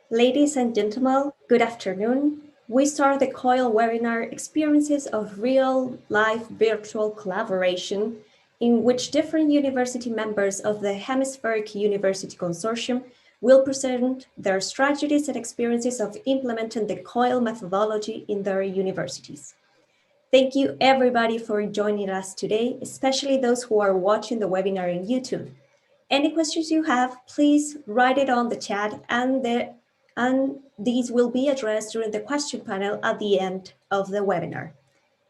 Ladies and gentlemen, good afternoon. We start the COIL webinar Experiences of Real-Life Virtual Collaboration, in which different university members of the Hemispheric University Consortium will present their strategies and experiences of implementing the COIL methodology in their universities. Thank you everybody for joining us today, especially those who are watching the webinar on YouTube. Any questions you have, please write it on the chat and these will be addressed during the question panel at the end of the webinar.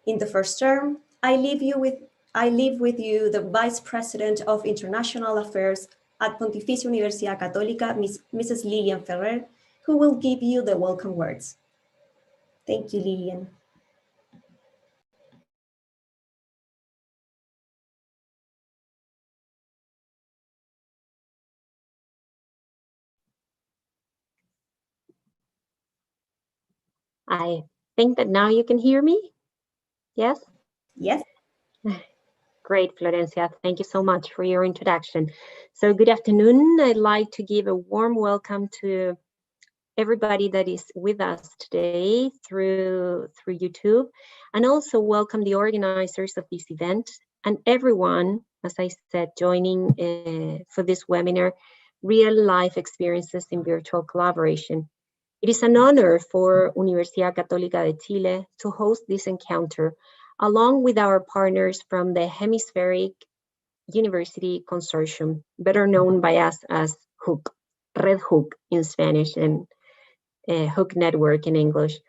In the first term, I leave with you the Vice President of International Affairs at Pontificia Universidad Católica, Mrs. Lilian Ferrer, who will give you the welcome words. Thank you, Lilian. I think that now you can hear me. Yes? Yes. Great, Florencia. Thank you so much for your introduction. So good afternoon. I'd like to give a warm welcome to everybody that is with us today through YouTube, and also welcome the organizers of this event and everyone, as I said, joining for this webinar, Real Life Experiences in Virtual Collaboration. It is an honor for Universidad Católica de Chile to host this encounter, along with our partners from the Hemispheric University Consortium, better known by us as HUC, Red HUC in Spanish and HUC Network in English.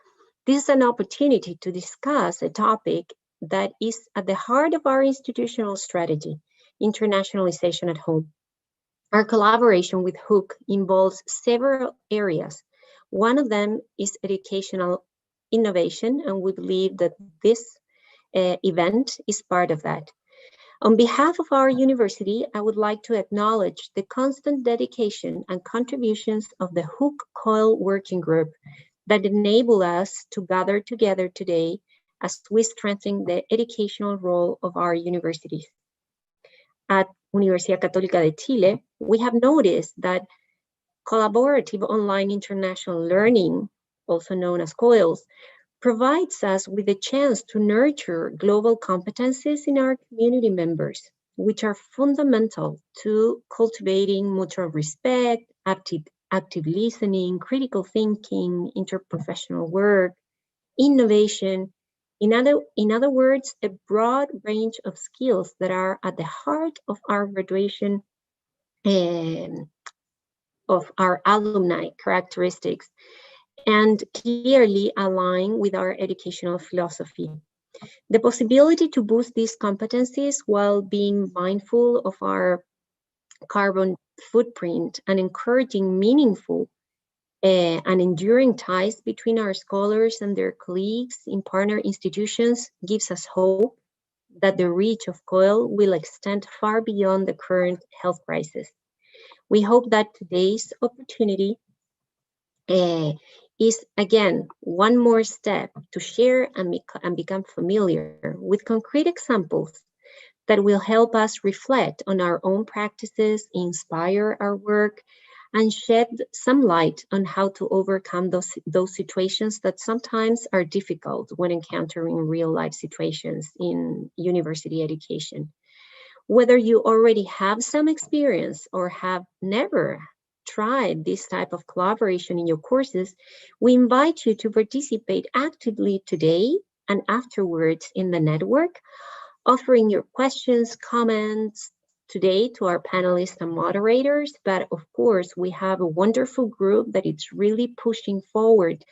This is an opportunity to discuss a topic that is at the heart of our institutional strategy, internationalization at home. Our collaboration with HUC involves several areas. One of them is educational innovation, and we believe that this event is part of that. On behalf of our university, I would like to acknowledge the constant dedication and contributions of the HUC COIL working group that enable us to gather together today as we strengthen the educational role of our universities. At Universidad Católica de Chile, we have noticed that collaborative online international learning, also known as COILs, provides us with a chance to nurture global competencies in our community members, which are fundamental to cultivating mutual respect, active listening, critical thinking, interprofessional work, innovation. In other words, a broad range of skills that are at the heart of our graduation of our alumni characteristics and clearly align with our educational philosophy. The possibility to boost these competencies while being mindful of our carbon footprint and encouraging meaningful and enduring ties between our scholars and their colleagues in partner institutions gives us hope that the reach of COIL will extend far beyond the current health crisis. We hope that today's opportunity is, again, one more step to share and become familiar with concrete examples that will help us reflect on our own practices, inspire our work, and shed some light on how to overcome those situations that sometimes are difficult when encountering real-life situations in university education. Whether you already have some experience or have never tried this type of collaboration in your courses, we invite you to participate actively today and afterwards in the network, offering your questions, comments today to our panelists and moderators. But of course, we have a wonderful group that is really pushing forward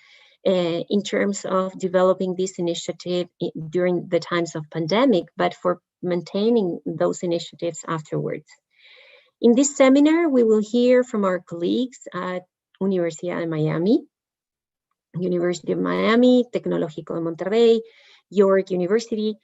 in terms of developing this initiative during the times of pandemic, but for maintaining those initiatives afterwards. In this seminar, we will hear from our colleagues at Universidad de Miami, University of Miami, Tecnológico de Monterrey, York University,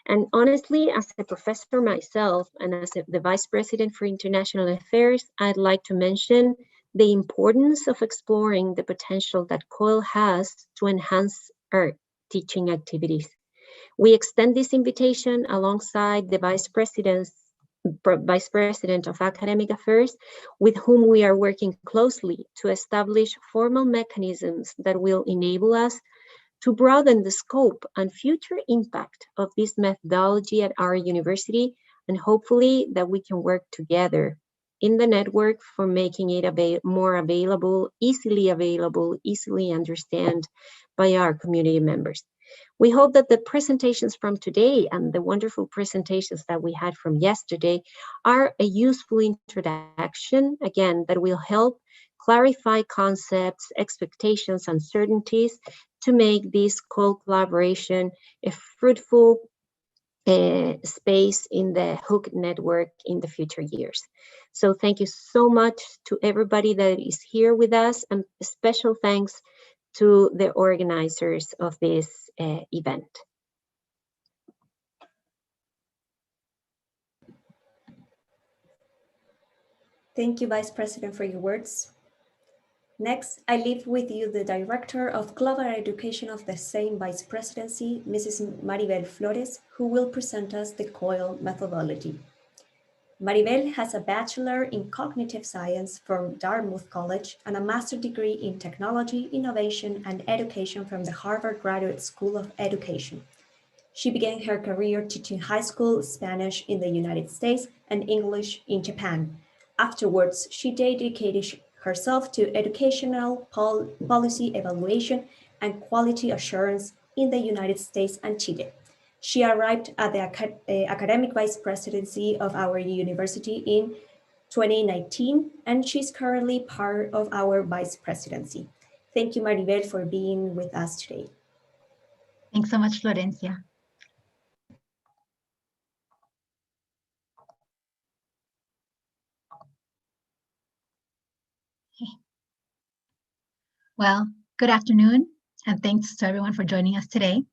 And honestly, as a professor myself and as the Vice President for International Affairs, I'd like to mention the importance of exploring the potential that COIL has to enhance our teaching activities. We extend this invitation alongside the Vice President of Academic Affairs, with whom we are working closely to establish formal mechanisms that will enable us to broaden the scope and future impact of this methodology at our university, and hopefully that we can work together in the network for making it more available, easily understood by our community members. We hope that the presentations from today and the wonderful presentations that we had from yesterday are a useful introduction, again, that will help clarify concepts, expectations, uncertainties to make this COIL collaboration a fruitful space in the HUC network in the future years. So thank you so much to everybody that is here with us, and special thanks to the organizers of this event. Thank you, Vice President, for your words. Next, I leave with you the Director of Global Education of the same Vice Presidency, Mrs. Maribel Flores, who will present us the COIL methodology. Maribel has a Bachelor in Cognitive Science from Dartmouth College and a Master's degree in Technology, Innovation, and Education from the Harvard Graduate School of Education. She began her career teaching high school Spanish in the United States and English in Japan. Afterwards, she dedicated herself to educational policy evaluation and quality assurance in the United States and Chile. She arrived at the academic vice presidency of our university in 2019, and she's currently part of our vice presidency. Thank you, Maribel, for being with us today. Thanks so much, Florencia. Well, good afternoon, and thanks to everyone for joining us today.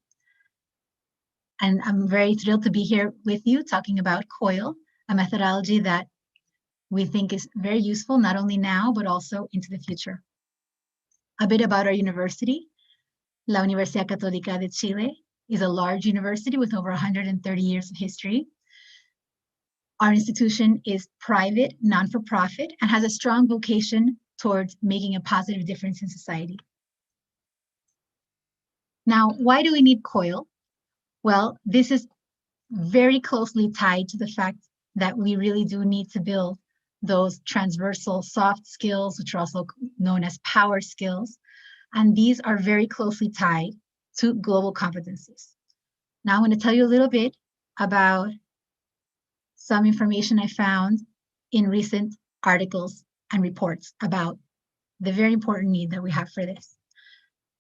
And I'm very thrilled to be here with you talking about COIL, a methodology that we think is very useful, not only now, but also into the future. A bit about our university. La Universidad Católica de Chile is a large university with over 130 years of history. Our institution is private, non-for-profit, and has a strong vocation towards making a positive difference in society. Now, why do we need COIL? Well, this is very closely tied to the fact that we really do need to build those transversal soft skills, which are also known as power skills. And these are very closely tied to global competencies. Now I'm going to tell you a little bit about some information I found in recent articles and reports about the very important need that we have for this.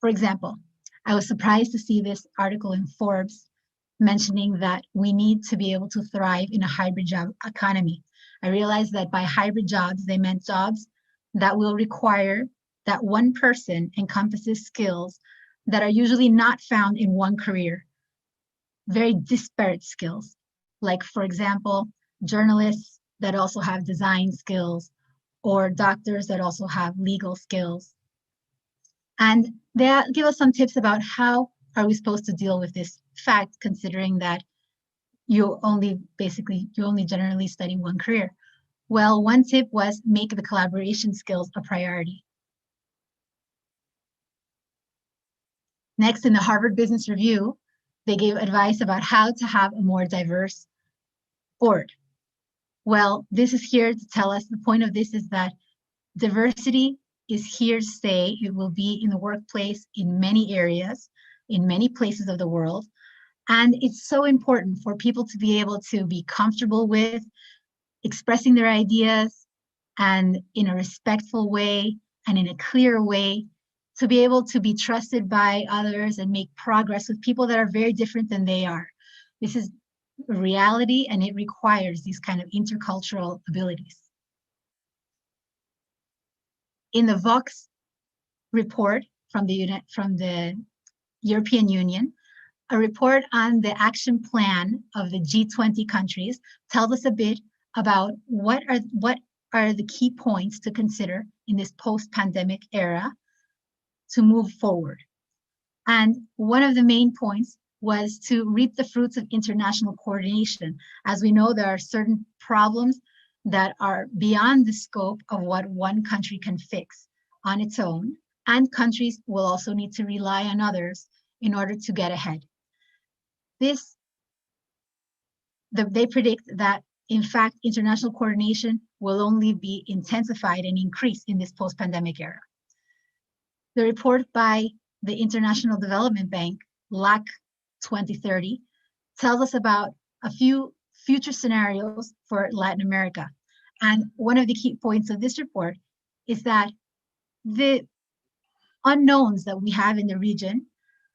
For example, I was surprised to see this article in Forbes mentioning that we need to be able to thrive in a hybrid job economy. I realized that by hybrid jobs, they meant jobs that will require that one person encompasses skills that are usually not found in one career, very disparate skills. Like, for example, journalists that also have design skills, or doctors that also have legal skills. And they give us some tips about how are we supposed to deal with this fact, considering that you only generally study one career. Well, one tip was make the collaboration skills a priority. Next, in the Harvard Business Review, they gave advice about how to have a more diverse board. Well, this is here to tell us, the point of this is that diversity is here to stay. It will be in the workplace in many areas, in many places of the world. And it's so important for people to be able to be comfortable with expressing their ideas, and in a respectful way and in a clear way, to be able to be trusted by others and make progress with people that are very different than they are. This is a reality, and it requires these kind of intercultural abilities. In the Vox report from the European Union, a report on the action plan of the G20 countries tells us a bit about what are the key points to consider in this post-pandemic era to move forward. And one of the main points was to reap the fruits of international coordination. As we know, there are certain problems that are beyond the scope of what one country can fix on its own, and countries will also need to rely on others in order to get ahead. They predict that, in fact, international coordination will only be intensified and increased in this post-pandemic era. The report by the International Development Bank, HUC 2030, tells us about a few future scenarios for Latin America. And one of the key points of this report is that the unknowns that we have in the region,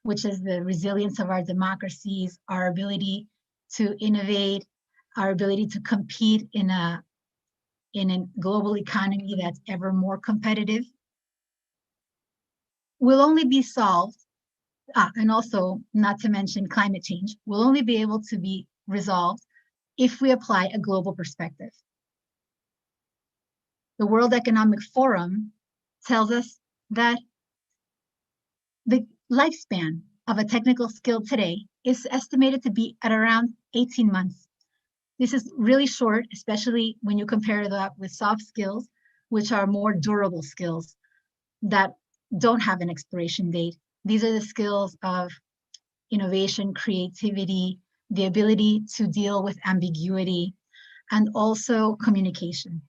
which is the resilience of our democracies, our ability to innovate, our ability to compete in a global economy that's ever more competitive, will only be solved, and also not to mention climate change, will only be able to be resolved if we apply a global perspective. The World Economic Forum tells us that the lifespan of a technical skill today is estimated to be at around 18 months. This is really short, especially when you compare that with soft skills, which are more durable skills that don't have an expiration date. These are the skills of innovation, creativity, the ability to deal with ambiguity, and also communication.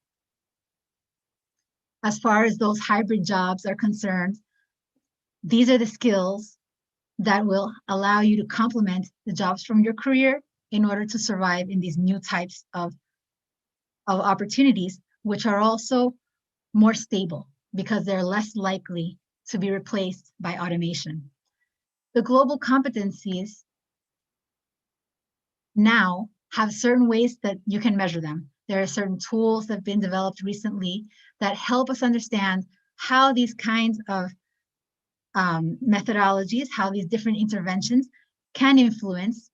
As far as those hybrid jobs are concerned, these are the skills that will allow you to complement the jobs from your career in order to survive in these new types of opportunities, which are also more stable because they're less likely to be replaced by automation. The global competencies now have certain ways that you can measure them. There are certain tools that have been developed recently that help us understand how these kinds of methodologies, how these different interventions can influence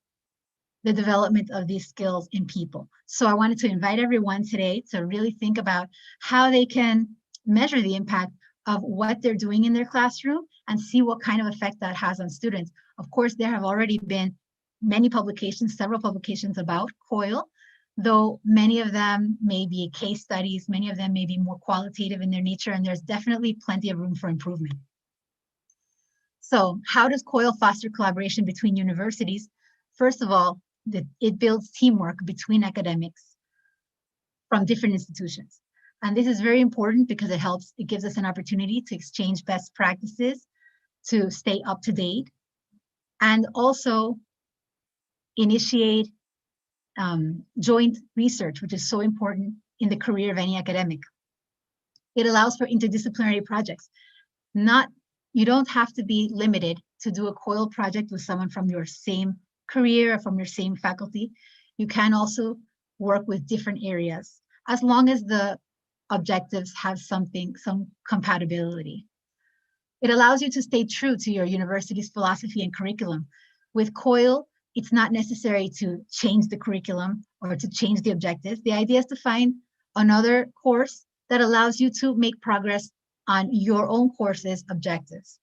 the development of these skills in people. So I wanted to invite everyone today to really think about how they can measure the impact of what they're doing in their classroom and see what kind of effect that has on students. Of course, there have already been many publications, several publications about COIL, though many of them may be case studies, many of them may be more qualitative in their nature, and there's definitely plenty of room for improvement. So how does COIL foster collaboration between universities? First of all, it builds teamwork between academics from different institutions. And this is very important because it gives us an opportunity to exchange best practices, to stay up to date, and also initiate joint research, which is so important in the career of any academic. It allows for interdisciplinary projects. You don't have to be limited to do a COIL project with someone from your same career or from your same faculty. You can also work with different areas, as long as the objectives have some compatibility. It allows you to stay true to your university's philosophy and curriculum. With COIL, it's not necessary to change the curriculum or to change the objectives. The idea is to find another course that allows you to make progress on your own course's objectives.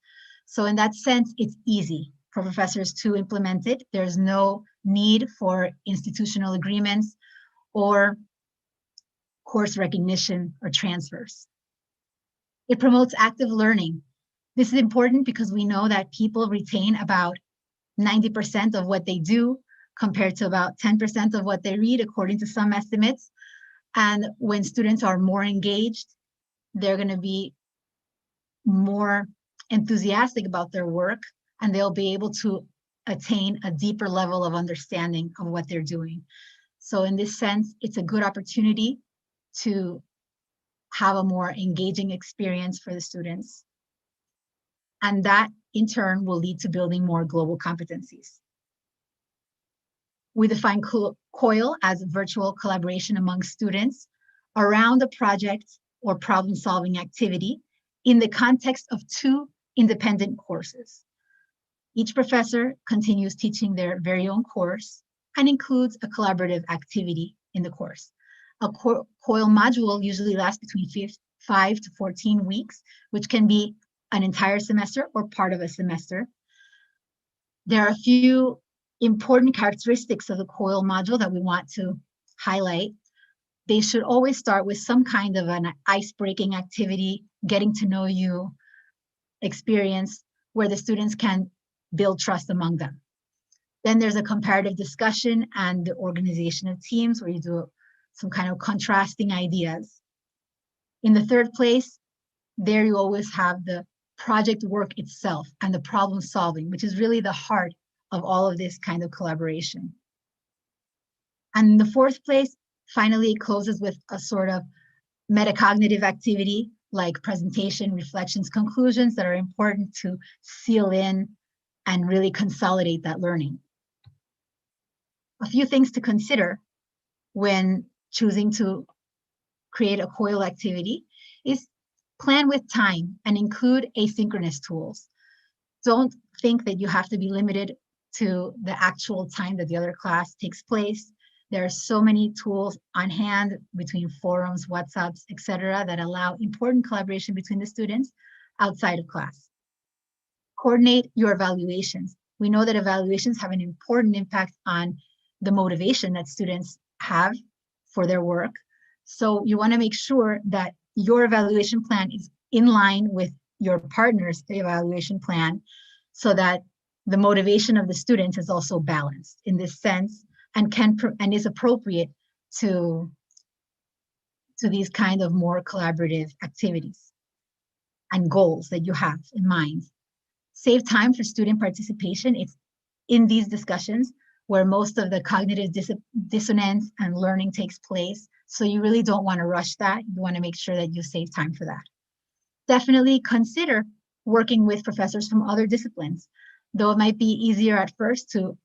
So in that sense, it's easy for professors to implement it. There's no need for institutional agreements or course recognition or transfers. It promotes active learning. This is important because we know that people retain about 90% of what they do compared to about 10% of what they read, according to some estimates. And when students are more engaged, they're going to be more enthusiastic about their work, and they'll be able to attain a deeper level of understanding of what they're doing. So in this sense, it's a good opportunity to have a more engaging experience for the students. And that in turn will lead to building more global competencies. We define COIL as virtual collaboration among students around a project or problem-solving activity in the context of two independent courses. Each professor continues teaching their very own course and includes a collaborative activity in the course. A COIL module usually lasts between 5 to 14 weeks, which can be an entire semester or part of a semester. There are a few important characteristics of the COIL module that we want to highlight. They should always start with some kind of an ice-breaking activity, getting to know you experience where the students can build trust among them. Then there's a comparative discussion and the organization of teams where you do some kind of contrasting ideas. In the third place, there you always have the project work itself and the problem solving, which is really the heart of all of this kind of collaboration. And in the fourth place, finally, it closes with a sort of metacognitive activity like presentation, reflections, conclusions that are important to seal in and really consolidate that learning. A few things to consider when choosing to create a COIL activity is plan with time and include asynchronous tools. Don't think that you have to be limited to the actual time that the other class takes place. There are so many tools on hand between forums, WhatsApps, etc., that allow important collaboration between the students outside of class. Coordinate your evaluations. We know that evaluations have an important impact on the motivation that students have for their work. So you want to make sure that your evaluation plan is in line with your partner's evaluation plan so that the motivation of the students is also balanced in this sense and is appropriate to these kind of more collaborative activities and goals that you have in mind. Save time for student participation. It's in these discussions where most of the cognitive dissonance and learning takes place. So you really don't want to rush that. You want to make sure that you save time for that. Definitely consider working with professors from other disciplines. Though it might be easier at first to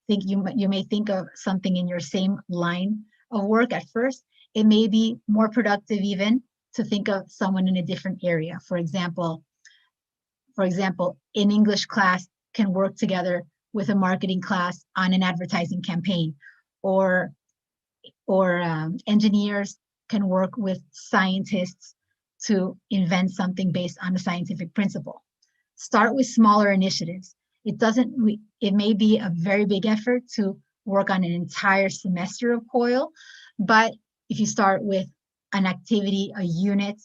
think, you may think of something in your same line of work at first, it may be more productive even to think of someone in a different area. For example, in English class can work together with a marketing class on an advertising campaign, or engineers can work with scientists to invent something based on a scientific principle. Start with smaller initiatives. It may be a very big effort to work on an entire semester of COIL, but if you start with an activity, a unit,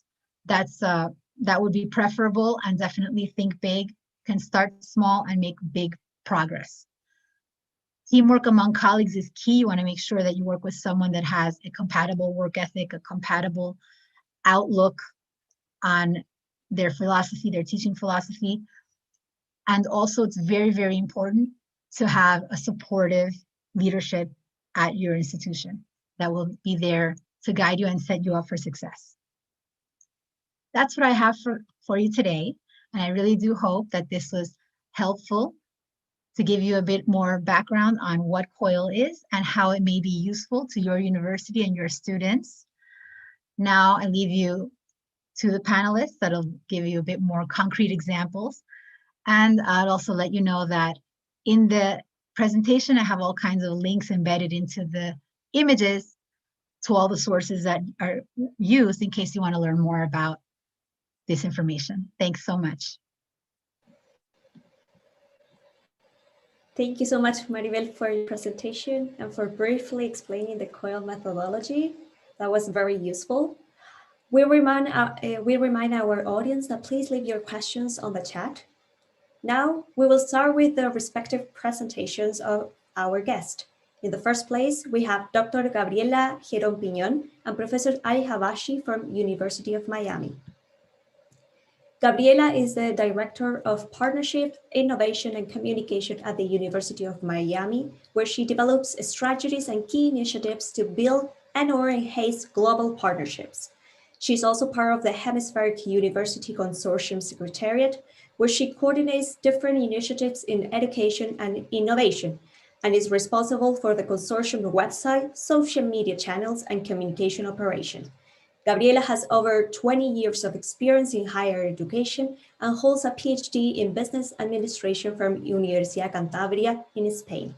that would be preferable, and definitely think big. Can start small and make big progress. Teamwork among colleagues is key. You want to make sure that you work with someone that has a compatible work ethic, a compatible outlook on their philosophy, their teaching philosophy. And also it's very, very important to have a supportive leadership at your institution that will be there to guide you and set you up for success. That's what I have for you today. And I really do hope that this was helpful to give you a bit more background on what COIL is and how it may be useful to your university and your students. Now I leave you to the panelists that'll give you a bit more concrete examples. And I'll also let you know that in the presentation, I have all kinds of links embedded into the images to all the sources that are used in case you want to learn more about this information. Thanks so much. Thank you so much, Maribel, for your presentation and for briefly explaining the COIL methodology. That was very useful. We remind our audience that please leave your questions on the chat. Now, we will start with the respective presentations of our guest. In the first place, we have Dr. Gabriela Giron Piñón and Professor Ali Habashi from University of Miami. Gabriela is the Director of Partnership, Innovation, and Communication at the University of Miami, where she develops strategies and key initiatives to build and/or enhance global partnerships. She's also part of the Hemispheric University Consortium Secretariat, where she coordinates different initiatives in education and innovation, and is responsible for the consortium website, social media channels, and communication operations. Gabriela has over 20 years of experience in higher education and holds a PhD in business administration from Universidad Cantabria in Spain.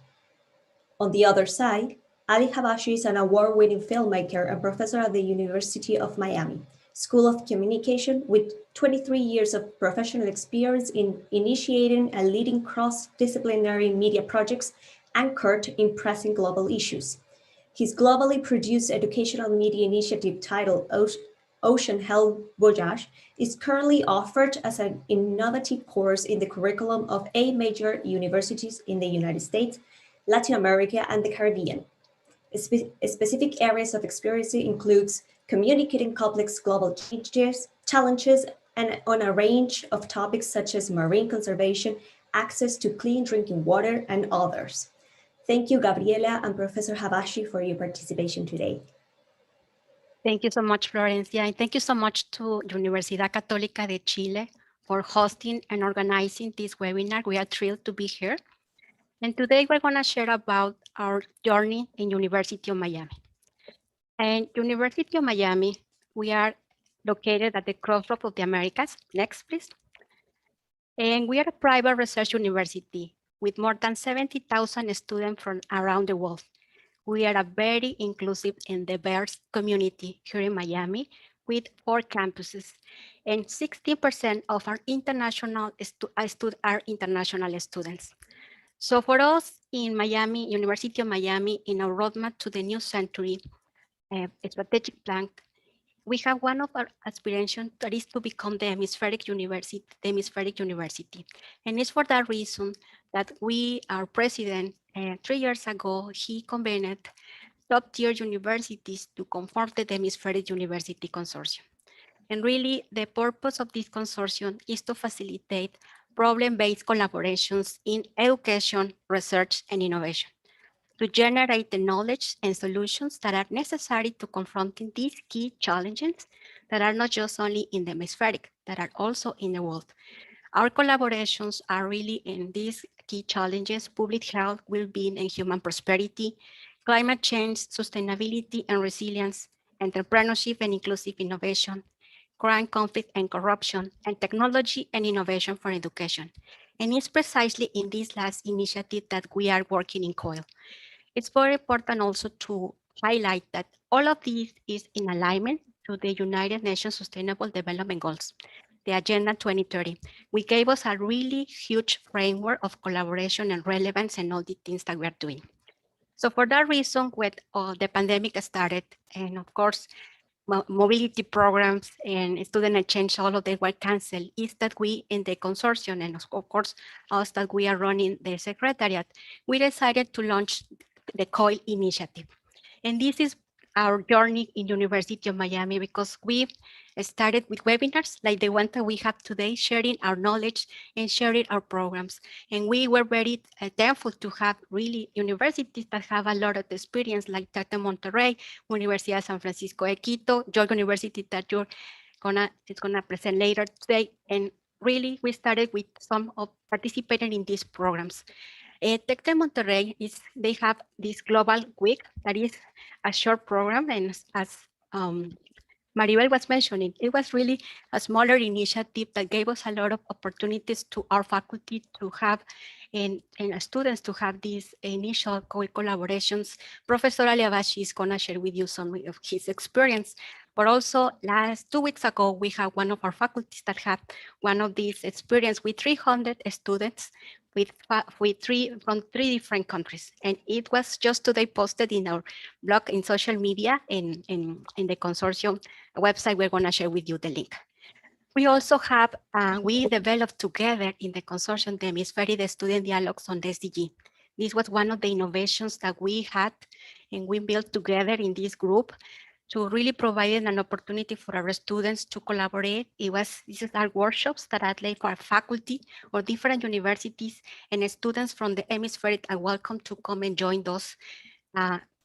On the other side, Ali Habashi is an award-winning filmmaker and professor at the University of Miami School of Communication with 23 years of professional experience in initiating and leading cross-disciplinary media projects anchored in pressing global issues. His globally produced educational media initiative titled Ocean Health Voyage is currently offered as an innovative course in the curriculum of 8 major universities in the United States, Latin America, and the Caribbean. Specific areas of experience includes communicating complex global challenges, and on a range of topics such as marine conservation, access to clean drinking water, and others. Thank you, Gabriela and Professor Habashi, for your participation today. Thank you so much, Florencia, and thank you so much to Universidad Católica de Chile for hosting and organizing this webinar. We are thrilled to be here. And today we're going to share about our journey in University of Miami. And University of Miami, we are located at the crossroads of the Americas. Next, please. And we are a private research university with more than 70,000 students from around the world. We are a very inclusive and diverse community here in Miami with 4 campuses, and 60% of our international are international students. So for us in Miami, University of Miami, in our roadmap to the new century, strategic plan, we have one of our aspirations that is to become the hemispheric university. And it's for that reason that our president, 3 years ago, he convened top-tier universities to conform the Hemispheric University Consortium. And really, the purpose of this consortium is to facilitate problem-based collaborations in education, research, and innovation, to generate the knowledge and solutions that are necessary to confronting these key challenges that are not just only in the hemispheric, that are also in the world. Our collaborations are really in these key challenges: public health, well-being, and human prosperity, climate change, sustainability and resilience, entrepreneurship and inclusive innovation, crime, conflict, and corruption, and technology and innovation for education. And it's precisely in this last initiative that we are working in COIL. It's very important also to highlight that all of this is in alignment to the United Nations Sustainable Development Goals, the Agenda 2030. We gave us a really huge framework of collaboration and relevance and all the things that we are doing. So for that reason, when the pandemic started, and of course, mobility programs and student exchange, all of them were canceled, is that we in the consortium, and of course, us that we are running the secretariat, we decided to launch the COIL Initiative. And this is our journey in University of Miami, because we started with webinars like the one that we have today, sharing our knowledge and sharing our programs. And we were very thankful to have really universities that have a lot of experience, like Tec de Monterrey, Universidad San Francisco de Quito, York University that it's gonna present later today. And really, we started with some of participating in these programs. Tec de Monterrey, they have this global week that is a short program, and as Maribel was mentioning, it was really a smaller initiative that gave us a lot of opportunities to our faculty to have and students to have these initial collaborations. Professor Ali Habashi is going to share with you some of his experience. But also, 2 weeks ago, we had one of our faculties that had one of these experience with 300 students from 3 different countries. And it was just today posted in our blog, in social media, in the consortium website. We're going to share with you the link. We also have, we developed together in the consortium the Hemispheric Student Dialogues on the SDG. This was one of the innovations that we had, and we built together in this group to really provide an opportunity for our students to collaborate. These are workshops that are led for our faculty or different universities, and students from the hemispheric are welcome to come and join those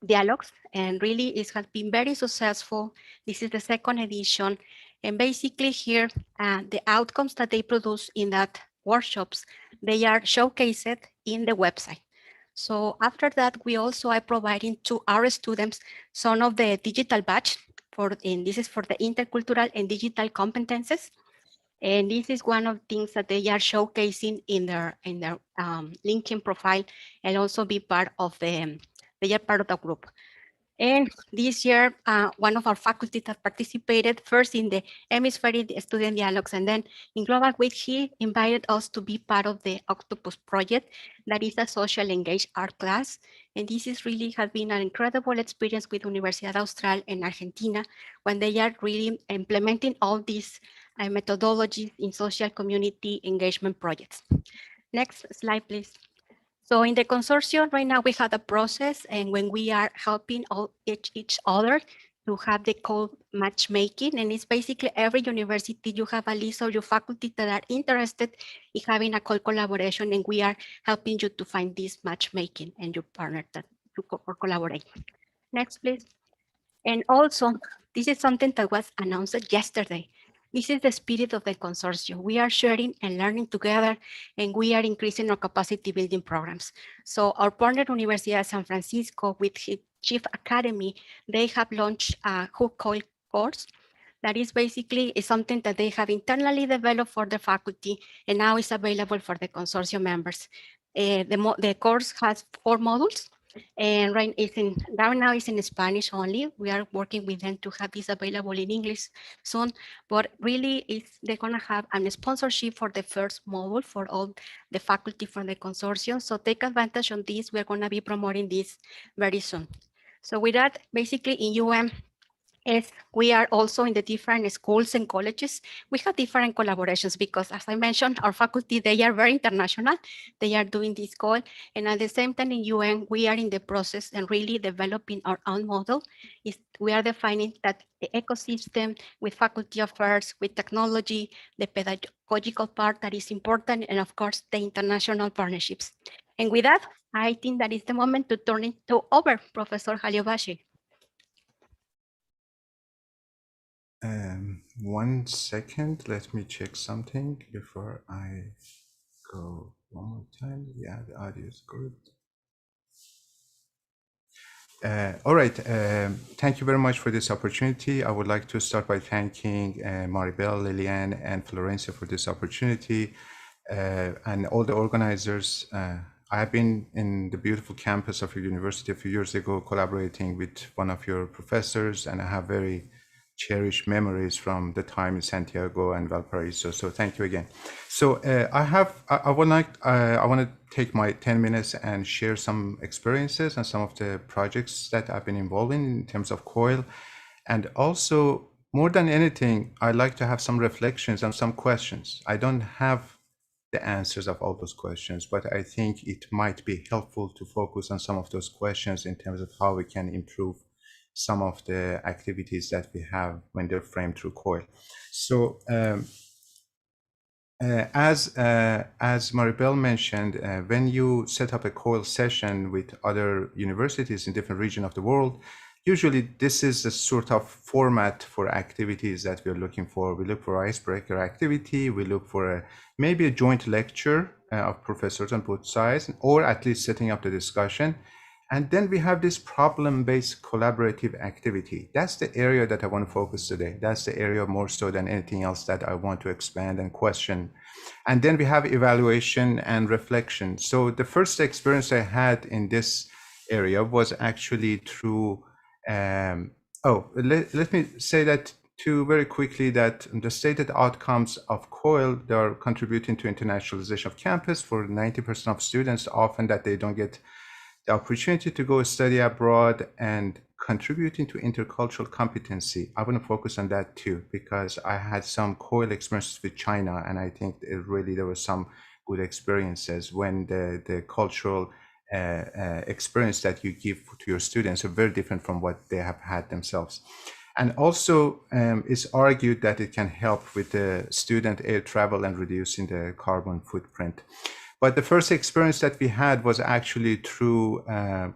dialogues. And really, it has been very successful. This is the 2nd edition. And basically here, the outcomes that they produce in that workshops, they are showcased in the website. So after that, we also are providing to our students some of the digital badge and this is for the intercultural and digital competences. And this is one of the things that they are showcasing in their LinkedIn profile, and also be part of they are part of the group. And this year, one of our faculty that participated first in the Hemispheric Student Dialogues and then in Global Week, he invited us to be part of the Octopus project, that is a social engaged art class. And this is really has been an incredible experience with Universidad Austral and Argentina, when they are really implementing all these methodologies in social community engagement projects. Next slide, please. So in the consortium right now, we have a process, and when we are helping each other to have the co-matchmaking, and it's basically every university, you have a list of your faculty that are interested in having a collaboration, and we are helping you to find this matchmaking and your partner that to collaborate. Next, please. And also, this is something that was announced yesterday. This is the spirit of the consortium. We are sharing and learning together, and we are increasing our capacity building programs. So our partner Universidad San Francisco with his Chief Academy, they have launched a HUC COIL course that is basically something that they have internally developed for the faculty, and now is available for the consortium members. The course has 4 modules, and right now it's in Spanish only. We are working with them to have this available in English soon, but really they're gonna have a sponsorship for the first module for all the faculty from the consortium. So take advantage on this. We're gonna be promoting this very soon. So with that, basically in we are also in the different schools and colleges. We have different collaborations because, as I mentioned, our faculty, they are very international. They are doing this COIL. And at the same time in UN, we are in the process and really developing our own model. We are defining that the ecosystem with faculty affairs, with technology, the pedagogical part that is important, and of course, the international partnerships. And with that, I think that is the moment to turn it over Professor Haliobashi. 1 second, let me check something before I go one more time. Yeah, the audio is good. All right, thank you very much for this opportunity. I would like to start by thanking Maribel, Liliane, and Florencia for this opportunity, and all the organizers. I have been in the beautiful campus of your university a few years ago, collaborating with one of your professors, and I have very cherished memories from the time in Santiago and Valparaiso. So thank you again. So I want to take my 10 minutes and share some experiences and some of the projects that I've been involved in terms of COIL. And also, more than anything, I like to have some reflections and some questions. I don't have the answers of all those questions, but I think it might be helpful to focus on some of those questions in terms of how we can improve some of the activities that we have when they're framed through COIL. So as Maribel mentioned, when you set up a COIL session with other universities in different regions of the world, usually this is the sort of format for activities that we're looking for. We look for icebreaker activity, we look for maybe a joint lecture of professors on both sides, or at least setting up the discussion. And then we have this problem-based collaborative activity. That's the area that I want to focus today. That's the area more so than anything else that I want to expand and question. And then we have evaluation and reflection. So the first experience I had in this area was actually through, let me say that too very quickly, that the stated outcomes of COIL, they are contributing to internationalization of campus for 90% of students, often that they don't get the opportunity to go study abroad, and contributing to intercultural competency. I want to focus on that too, because I had some COIL experiences with China, and I think there were some good experiences when the cultural experience that you give to your students are very different from what they have had themselves. And also it's argued that it can help with the student air travel and reducing the carbon footprint. But the first experience that we had was actually through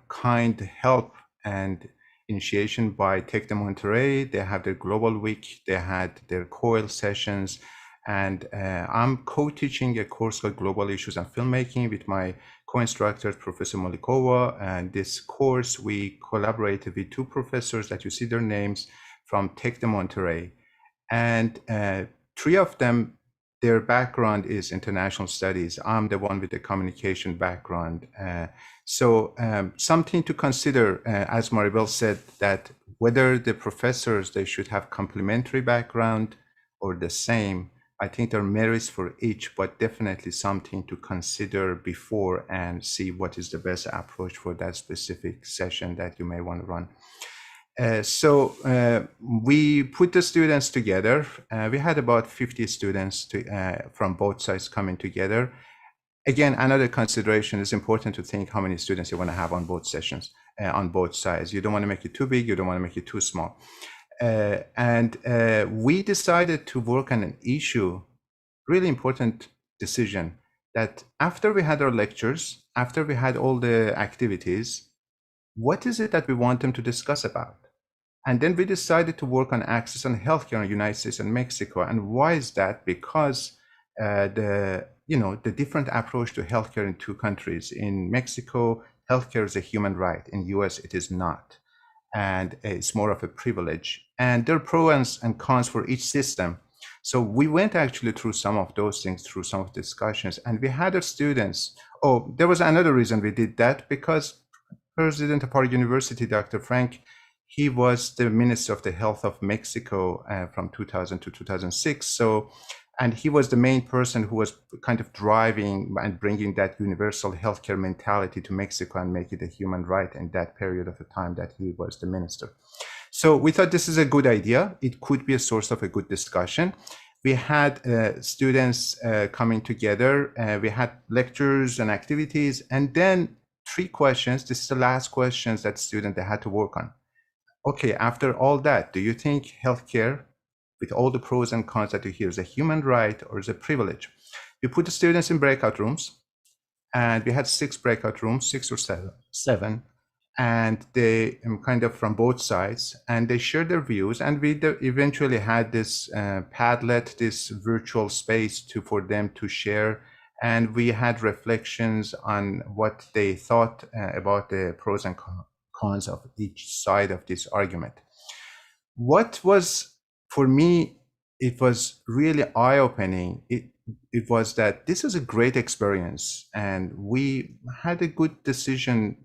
kind help and initiation by Tech de Monterrey. They have their Global Week, they had their COIL sessions, and I'm co-teaching a course called Global Issues and Filmmaking with my co-instructor, Professor Molikova. And this course, we collaborated with 2 professors that you see their names from Tech de Monterrey. And 3 of them, their background is international studies. I'm the one with the communication background. So something to consider, as Maribel said, that whether the professors, they should have complementary background or the same. I think there are merits for each, but definitely something to consider before and see what is the best approach for that specific session that you may want to run. So we put the students together. We had about 50 students from both sides coming together. Again, another consideration is important to think how many students you want to have on both sessions, on both sides. You don't want to make it too big, you don't want to make it too small. And we decided to work on an issue, really important decision, that after we had our lectures, after we had all the activities, what is it that we want them to discuss about? And then we decided to work on access and healthcare in the United States and Mexico. And why is that? Because the different approach to healthcare in 2 countries. In Mexico, healthcare is a human right. In US, it is not. And it's more of a privilege. And there are pros and cons for each system. So we went actually through some of those things, through some of the discussions. And we had our students. Oh, there was another reason we did that, because President of our university, Dr. Frank, he was the Minister of the Health of Mexico from 2000 to 2006. And he was the main person who was kind of driving and bringing that universal healthcare mentality to Mexico and make it a human right in that period of the time that he was the minister. So we thought this is a good idea. It could be a source of a good discussion. We had students coming together. We had lectures and activities, and then 3 questions. This is the last questions that students they had to work on. Okay, after all that, do you think healthcare, with all the pros and cons that you hear, is a human right or is a privilege? We put the students in breakout rooms, and we had 6 breakout rooms, 6 or 7, and they kind of from both sides, and they shared their views, and we eventually had this Padlet, this virtual space for them to share, and we had reflections on what they thought about the pros and cons of each side of this argument. What was, for me, it was really eye-opening. It was that this is a great experience, and we had a good decision.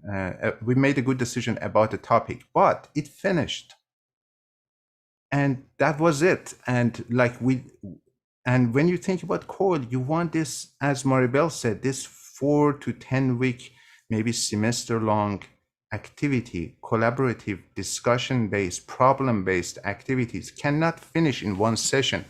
We made a good decision about the topic, but it finished, and that was it. And when you think about COIL, you want this, as Maribel said, this 4 to 10 week, maybe semester-long activity, collaborative, discussion-based, problem-based activities cannot finish in one session.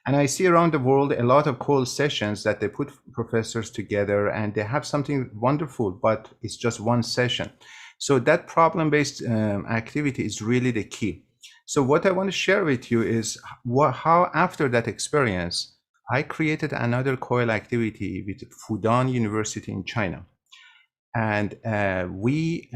And I see around the world a lot of COIL sessions that they put professors together and they have something wonderful, but it's just one session. So that problem-based activity is really the key. So what I want to share with you is how after that experience, I created another COIL activity with Fudan University in China. And we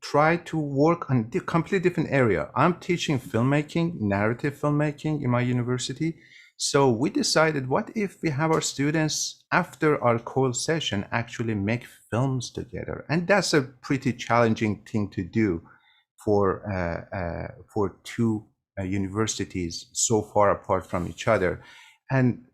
try to work on a completely different area. I'm teaching filmmaking, narrative filmmaking in my university. So we decided, what if we have our students after our COIL session actually make films together? And that's a pretty challenging thing to do for 2 universities so far apart from each other. And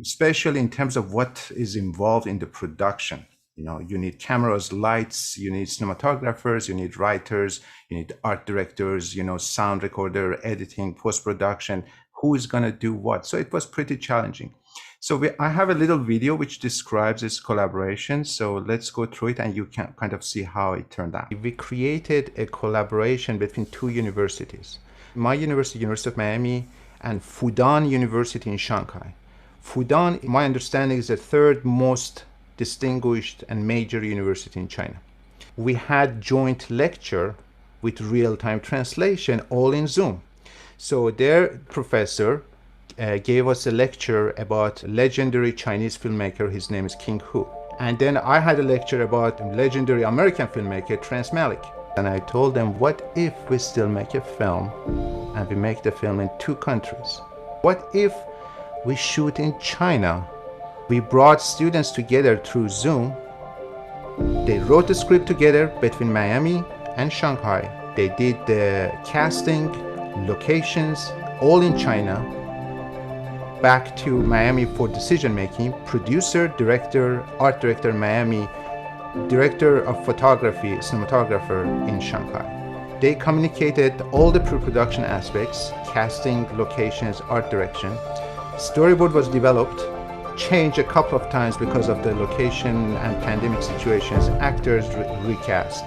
especially in terms of what is involved in the production. You need cameras, lights, you need cinematographers, you need writers, you need art directors, sound recorder, editing, post-production, who is going to do what. So it was pretty challenging. So I have a little video which describes this collaboration. So let's go through it and you can kind of see how it turned out. We created a collaboration between 2 universities. My university, University of Miami, and Fudan University in Shanghai. Fudan, my understanding, is the 3rd most distinguished and major university in China. We had joint lecture with real-time translation, all in Zoom. So their professor gave us a lecture about legendary Chinese filmmaker. His name is King Hu. And then I had a lecture about legendary American filmmaker, Terrence Malick. And I told them, what if we still make a film and we make the film in 2 countries? What if we shoot in China? We brought students together through Zoom. They wrote the script together between Miami and Shanghai. They did the casting, locations, all in China, back to Miami for decision making. Producer, director, art director in Miami, director of photography, cinematographer in Shanghai. They communicated all the pre-production aspects, casting, locations, art direction. Storyboard was developed, changed a couple of times because of the location and pandemic situations, actors recast.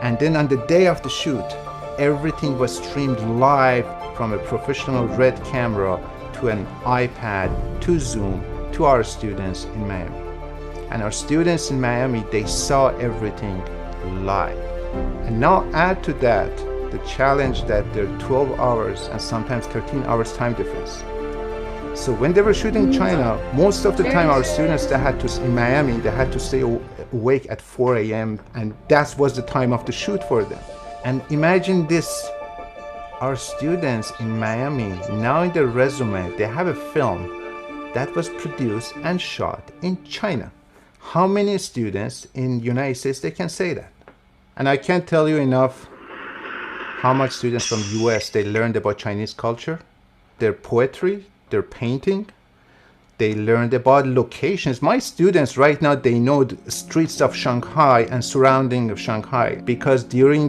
And then on the day of the shoot, everything was streamed live from a professional red camera to an iPad, to Zoom, to our students in Miami. And our students in Miami, they saw everything live. And now add to that the challenge that there are 12 hours and sometimes 13 hours time difference. So when they were shooting in China, most of the time our students in Miami, they had to stay awake at 4 a.m. and that was the time of the shoot for them. And imagine this, our students in Miami, now in their resume, they have a film that was produced and shot in China. How many students in the United States, they can say that? And I can't tell you enough how much students from US, they learned about Chinese culture, their poetry, their painting. They learned about locations. My students right now, they know the streets of Shanghai and surrounding of Shanghai because when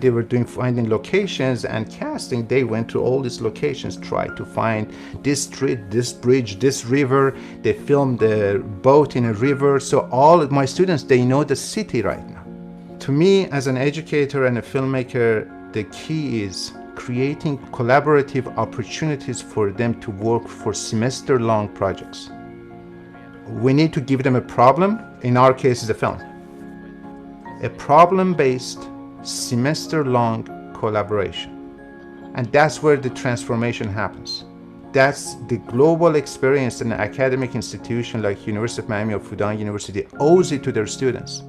they were finding locations and casting, they went to all these locations, tried to find this street, this bridge, this river. They filmed the boat in a river. So all of my students, they know the city right now. To me, as an educator and a filmmaker, the key is creating collaborative opportunities for them to work for semester-long projects. We need to give them a problem, in our case is a film. A problem-based, semester-long collaboration. And that's where the transformation happens. That's the global experience an academic institution like University of Miami or Fudan University owes it to their students.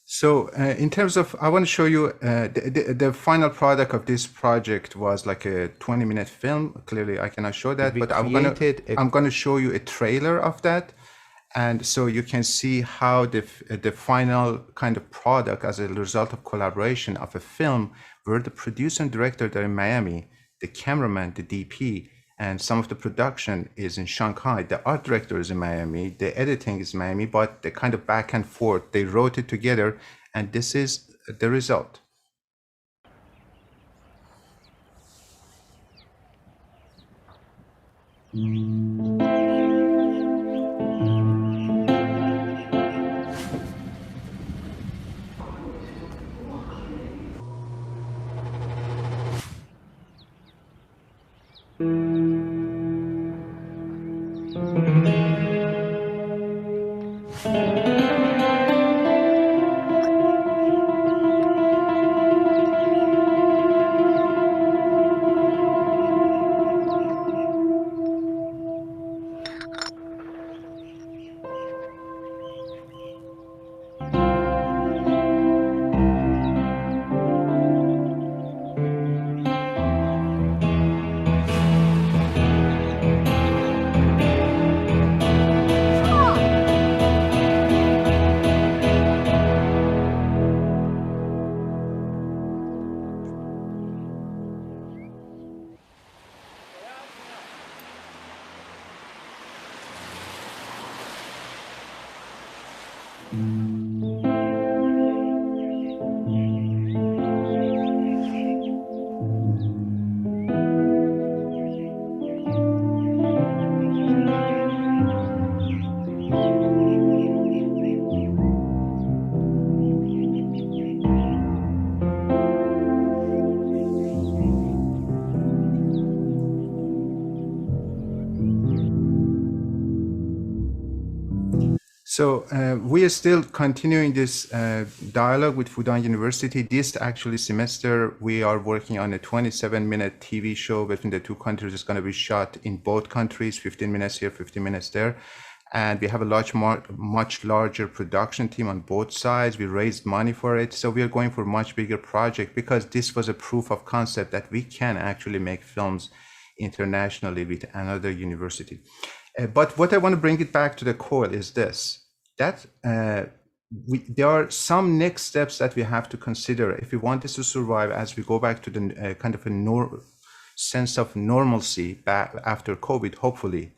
So in terms of, I want to show you the final product of this project was like a 20-minute film. Clearly, I cannot show that, but I'm going to show you a trailer of that. And so you can see how the final kind of product as a result of collaboration of a film where the producer and director there in Miami, the cameraman, the DP, and some of the production is in Shanghai. The art director is in Miami. The editing is Miami, but the kind of back and forth, they wrote it together, and this is the result. So we are still continuing this dialogue with Fudan University. This actually semester, we are working on a 27-minute TV show between the two countries. It's going to be shot in both countries, 15 minutes here, 15 minutes there. And we have a much larger production team on both sides. We raised money for it. So we are going for a much bigger project because this was a proof of concept that we can actually make films internationally with another university. But what I want to bring it back to the COIL is this, that there are some next steps that we have to consider if we want this to survive as we go back to the kind of a sense of normalcy back after COVID, hopefully.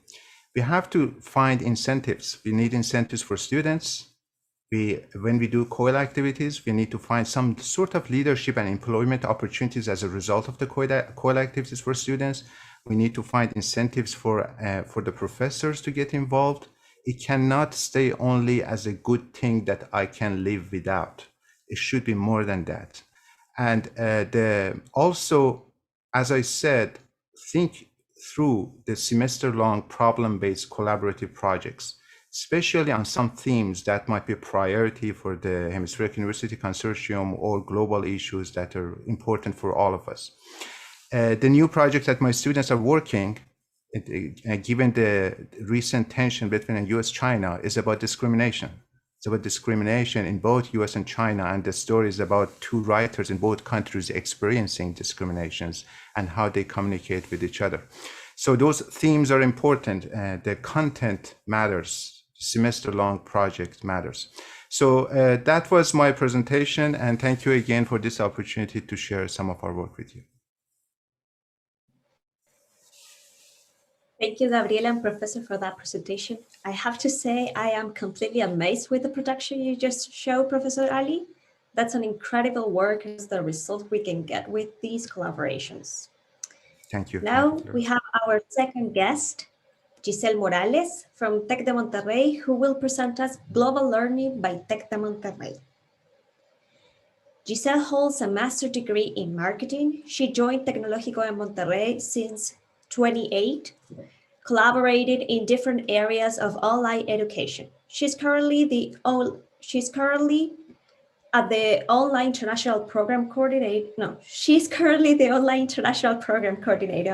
We have to find incentives. We need incentives for students. When we do COIL activities, we need to find some sort of leadership and employment opportunities as a result of the COIL activities for students. We need to find incentives for the professors to get involved. It cannot stay only as a good thing that I can live without. It should be more than that. And also, as I said, think through the semester-long problem-based collaborative projects, especially on some themes that might be a priority for the Hemispheric University Consortium or global issues that are important for all of us. The new project that my students are working, given the recent tension between US-China, is about discrimination. It's about discrimination in both US and China, and the story is about two writers in both countries experiencing discriminations and how they communicate with each other. So those themes are important. The content matters. Semester-long project matters. So that was my presentation, and thank you again for this opportunity to share some of our work with you. Thank you, Gabriela and Professor, for that presentation. I have to say, I am completely amazed with the production you just showed, Professor Ali. That's an incredible work as the result we can get with these collaborations. Thank you. Now we have our second guest, Giselle Morales from Tec de Monterrey, who will present us Global Learning by Tec de Monterrey. Giselle holds a master's degree in marketing. She joined Tecnológico de Monterrey since 2008, collaborated in different areas of online education. She's currently at the Online International Program Coordinator. No, she's currently the Online International Program Coordinator,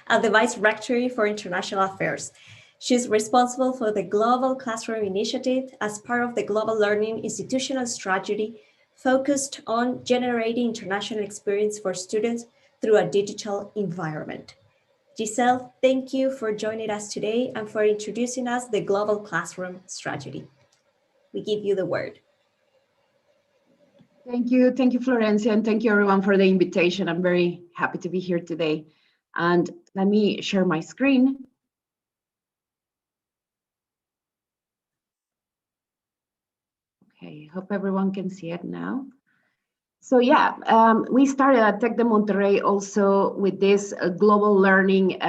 at the Vice Rectory for International Affairs. She's responsible for the Global Classroom Initiative as part of the Global Learning Institutional Strategy focused on generating international experience for students through a digital environment. Giselle, thank you for joining us today and for introducing us the Global Classroom Strategy. We give you the word. Thank you, Florencia, and thank you everyone for the invitation. I'm very happy to be here today. And let me share my screen. Okay, hope everyone can see it now. So yeah, we started at Tec de Monterrey also with this global learning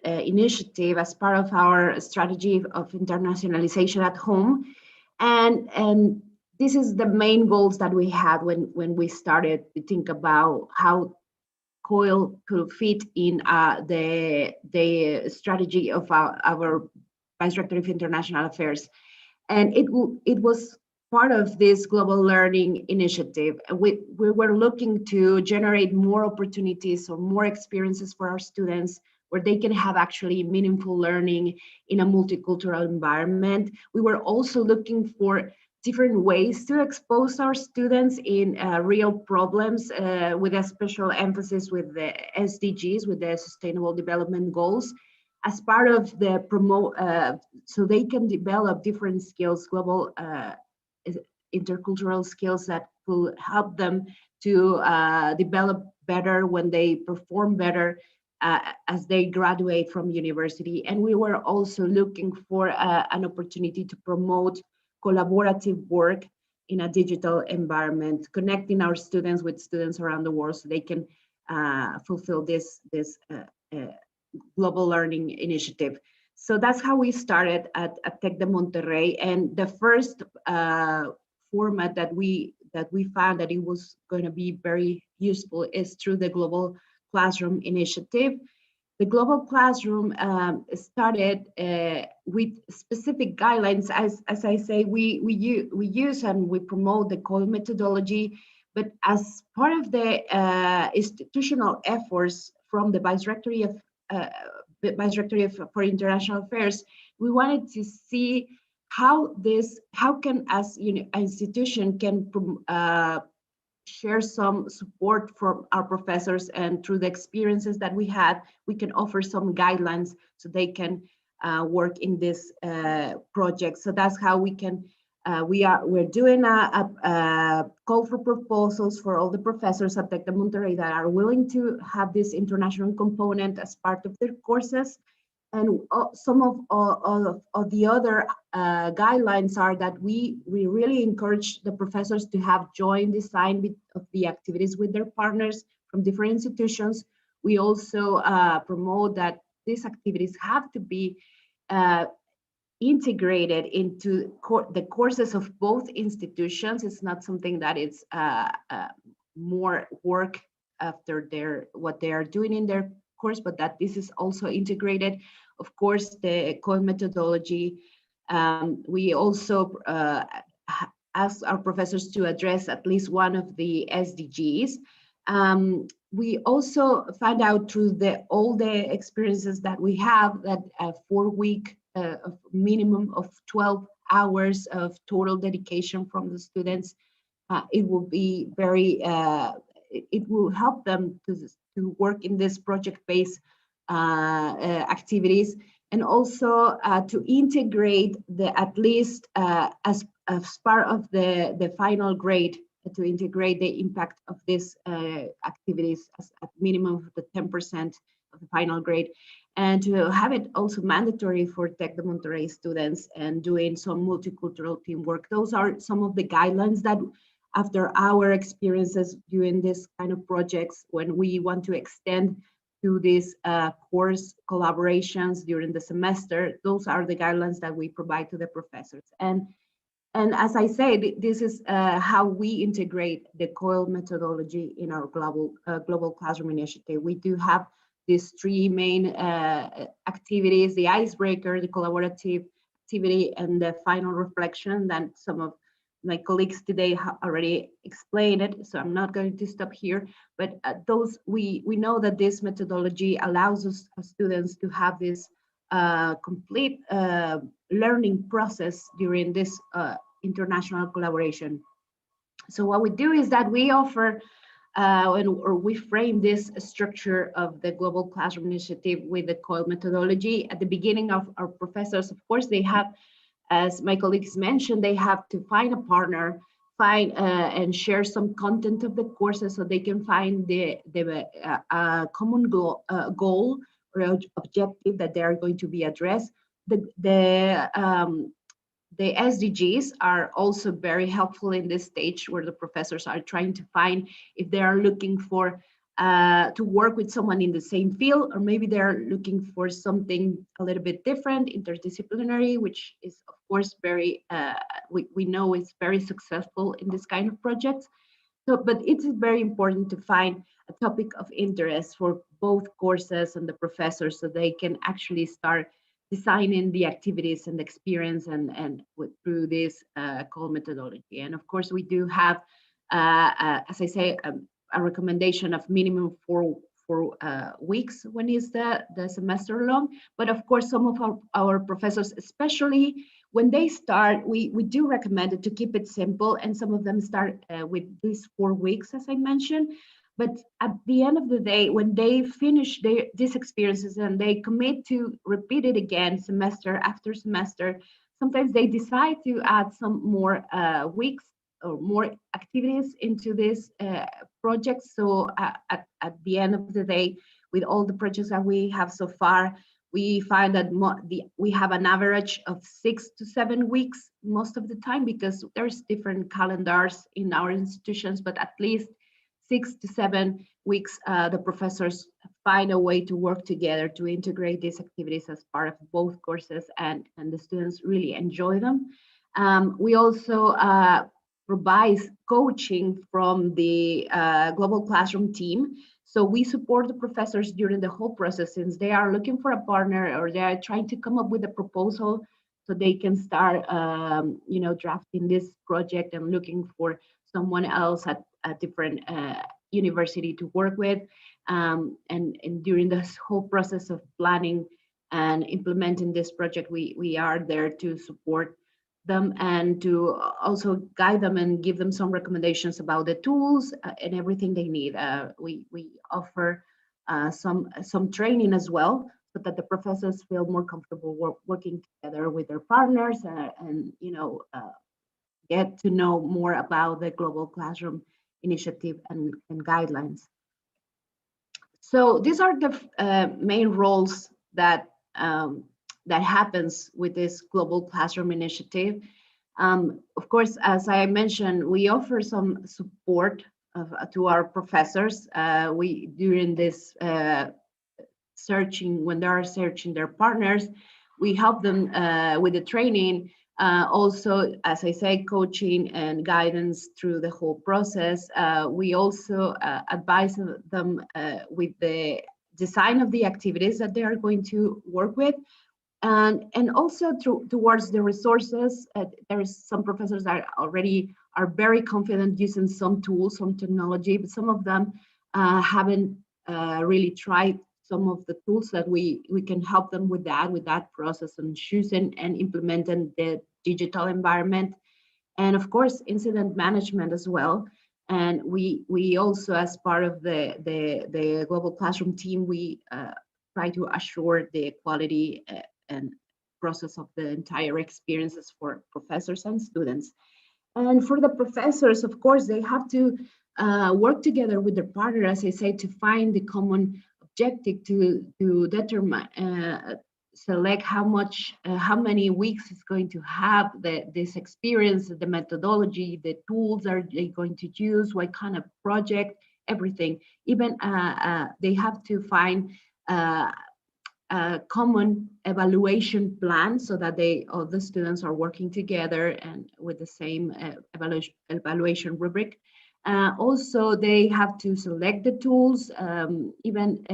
initiative as part of our strategy of internationalization at home. And this is the main goals that we had when we started to think about how COIL could fit in the strategy of our Vice Director of International Affairs. And it was part of this global learning initiative. We were looking to generate more opportunities or more experiences for our students where they can have actually meaningful learning in a multicultural environment. We were also looking for different ways to expose our students in real problems with a special emphasis with the SDGs, with the Sustainable Development Goals, as part of the so they can develop different skills, global intercultural skills that will help them to develop better when they perform better as they graduate from university. And we were also looking for an opportunity to promote collaborative work in a digital environment, connecting our students with students around the world so they can fulfill this global learning initiative. So that's how we started at Tec de Monterrey. And the first format that we found that it was going to be very useful is through the Global Classroom Initiative. The Global Classroom started with specific guidelines. As I say, we use and we promote the COIL methodology, but as part of the institutional efforts from the Vice Rectory for International Affairs, we wanted to see how can as an institution can share some support from our professors, and through the experiences that we had, we can offer some guidelines so they can work in this project. So that's how we can we're doing a call for proposals for all the professors at Tec de Monterrey that are willing to have this international component as part of their courses. And some of the other guidelines are that we really encourage the professors to have joint design of the activities with their partners from different institutions. We also promote that these activities have to be integrated into the courses of both institutions. It's not something that is more work after what they are doing in their course, but that this is also integrated. Of course, the COIL methodology. We also ask our professors to address at least one of the SDGs. We also find out through all the experiences that we have that a 4-week minimum of 12 hours of total dedication from the students, it will be very, it will help them to work in this project-based activities, and also to integrate at least as part of the final grade, to integrate the impact of these activities as at minimum of the 10% of the final grade, and to have it also mandatory for Tec de Monterrey students and doing some multicultural teamwork. Those are some of the guidelines that, after our experiences doing this kind of projects, when we want to extend to these course collaborations during the semester, those are the guidelines that we provide to the professors. And as I said, this is how we integrate the COIL methodology in our global classroom initiative. We do have these 3 main activities: the icebreaker, the collaborative activity, and the final reflection. That some of my colleagues today have already explained it, so I'm not going to stop here. But those we know that this methodology allows us as students to have this complete learning process during this international collaboration. So what we do is that we offer or we frame this structure of the Global Classroom Initiative with the COIL methodology. At the beginning, of our professors, of course, they have, as my colleagues mentioned, they have to find a partner, and share some content of the courses so they can find the common goal or objective that they are going to be addressed. The SDGs are also very helpful in this stage, where the professors are trying to find if they are looking for to work with someone in the same field, or maybe they're looking for something a little bit different, interdisciplinary, which is of course very, we know is very successful in this kind of projects. So, but it's very important to find a topic of interest for both courses and the professors, so they can actually start designing the activities and the experience and through this COIL methodology. And of course, we do have, as I say, a recommendation of minimum 4 weeks when is the semester long. But of course, some of our professors, especially when they start, we do recommend it to keep it simple, and some of them start with these 4 weeks, as I mentioned. But at the end of the day, when they finish these experiences and they commit to repeat it again semester after semester, sometimes they decide to add some more weeks or more activities into this project. So at the end of the day, with all the projects that we have so far, we find that we have an average of 6 to 7 weeks most of the time, because there's different calendars in our institutions, but at least 6 to 7 weeks, the professors find a way to work together to integrate these activities as part of both courses, and the students really enjoy them. We also provide coaching from the Global Classroom team. So we support the professors during the whole process, since they are looking for a partner or they are trying to come up with a proposal, so they can start, drafting this project and looking for someone else at a different university to work with. And during this whole process of planning and implementing this project, we are there to support them and to also guide them and give them some recommendations about the tools and everything they need. We offer some training as well, so that the professors feel more comfortable working together with their partners and get to know more about the Global Classroom Initiative and guidelines. So these are the main roles that that happens with this Global Classroom Initiative. Of course, as I mentioned, we offer some support to our professors. We during this searching, when they are searching their partners, we help them with the training. Also, as I say, coaching and guidance through the whole process. We also advise them with the design of the activities that they are going to work with. And also towards the resources, there is some professors that already are very confident using some tools, some technology, but some of them haven't really tried some of the tools that we can help them with that process and choosing and implementing the digital environment. And of course, incident management as well. And we also, as part of the Global Classroom team, we try to assure the quality and process of the entire experiences for professors and students. And for the professors, of course, they have to work together with their partner, as I say, to find the common objective to determine, select how many weeks is going to have this experience, the methodology, the tools are they going to use, what kind of project, everything. Even they have to find a common evaluation plan so that all the students are working together and with the same evaluation rubric. Also, they have to select the tools, even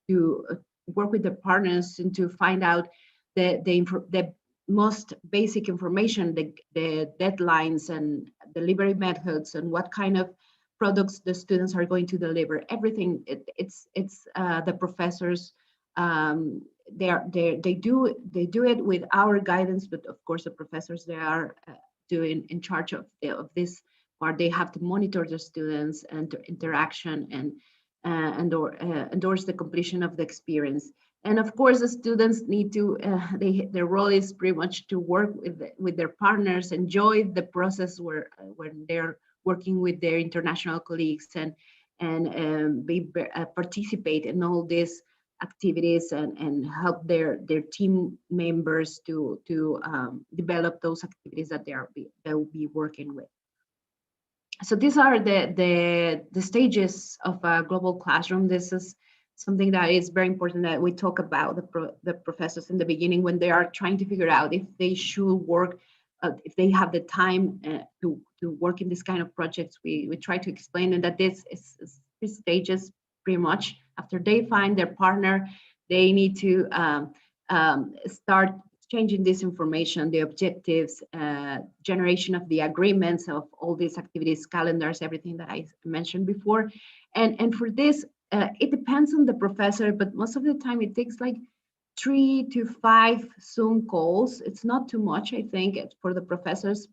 to work with the partners and to find out the most basic information, the deadlines and delivery methods and what kind of products the students are going to deliver. Everything, it's the professors. They do it with our guidance, but of course the professors, they are doing in charge of this part. They have to monitor the students and interaction and endorse the completion of the experience. And of course, the students need to, their role is pretty much to work with their partners, enjoy the process when they're working with their international colleagues and participate in all these activities and help their team members to develop those activities that they'll be working with. So these are the stages of a global classroom. This is something that is very important that we talk about the professors in the beginning when they are trying to figure out if they should work, if they have the time to work in this kind of projects. We try to explain that this is three stages pretty much. After they find their partner, they need to start changing this information, the objectives, generation of the agreements of all these activities, calendars, everything that I mentioned before. And for this, it depends on the professor, but most of the time it takes like 3 to 5 Zoom calls. It's not too much, I think, for the professors,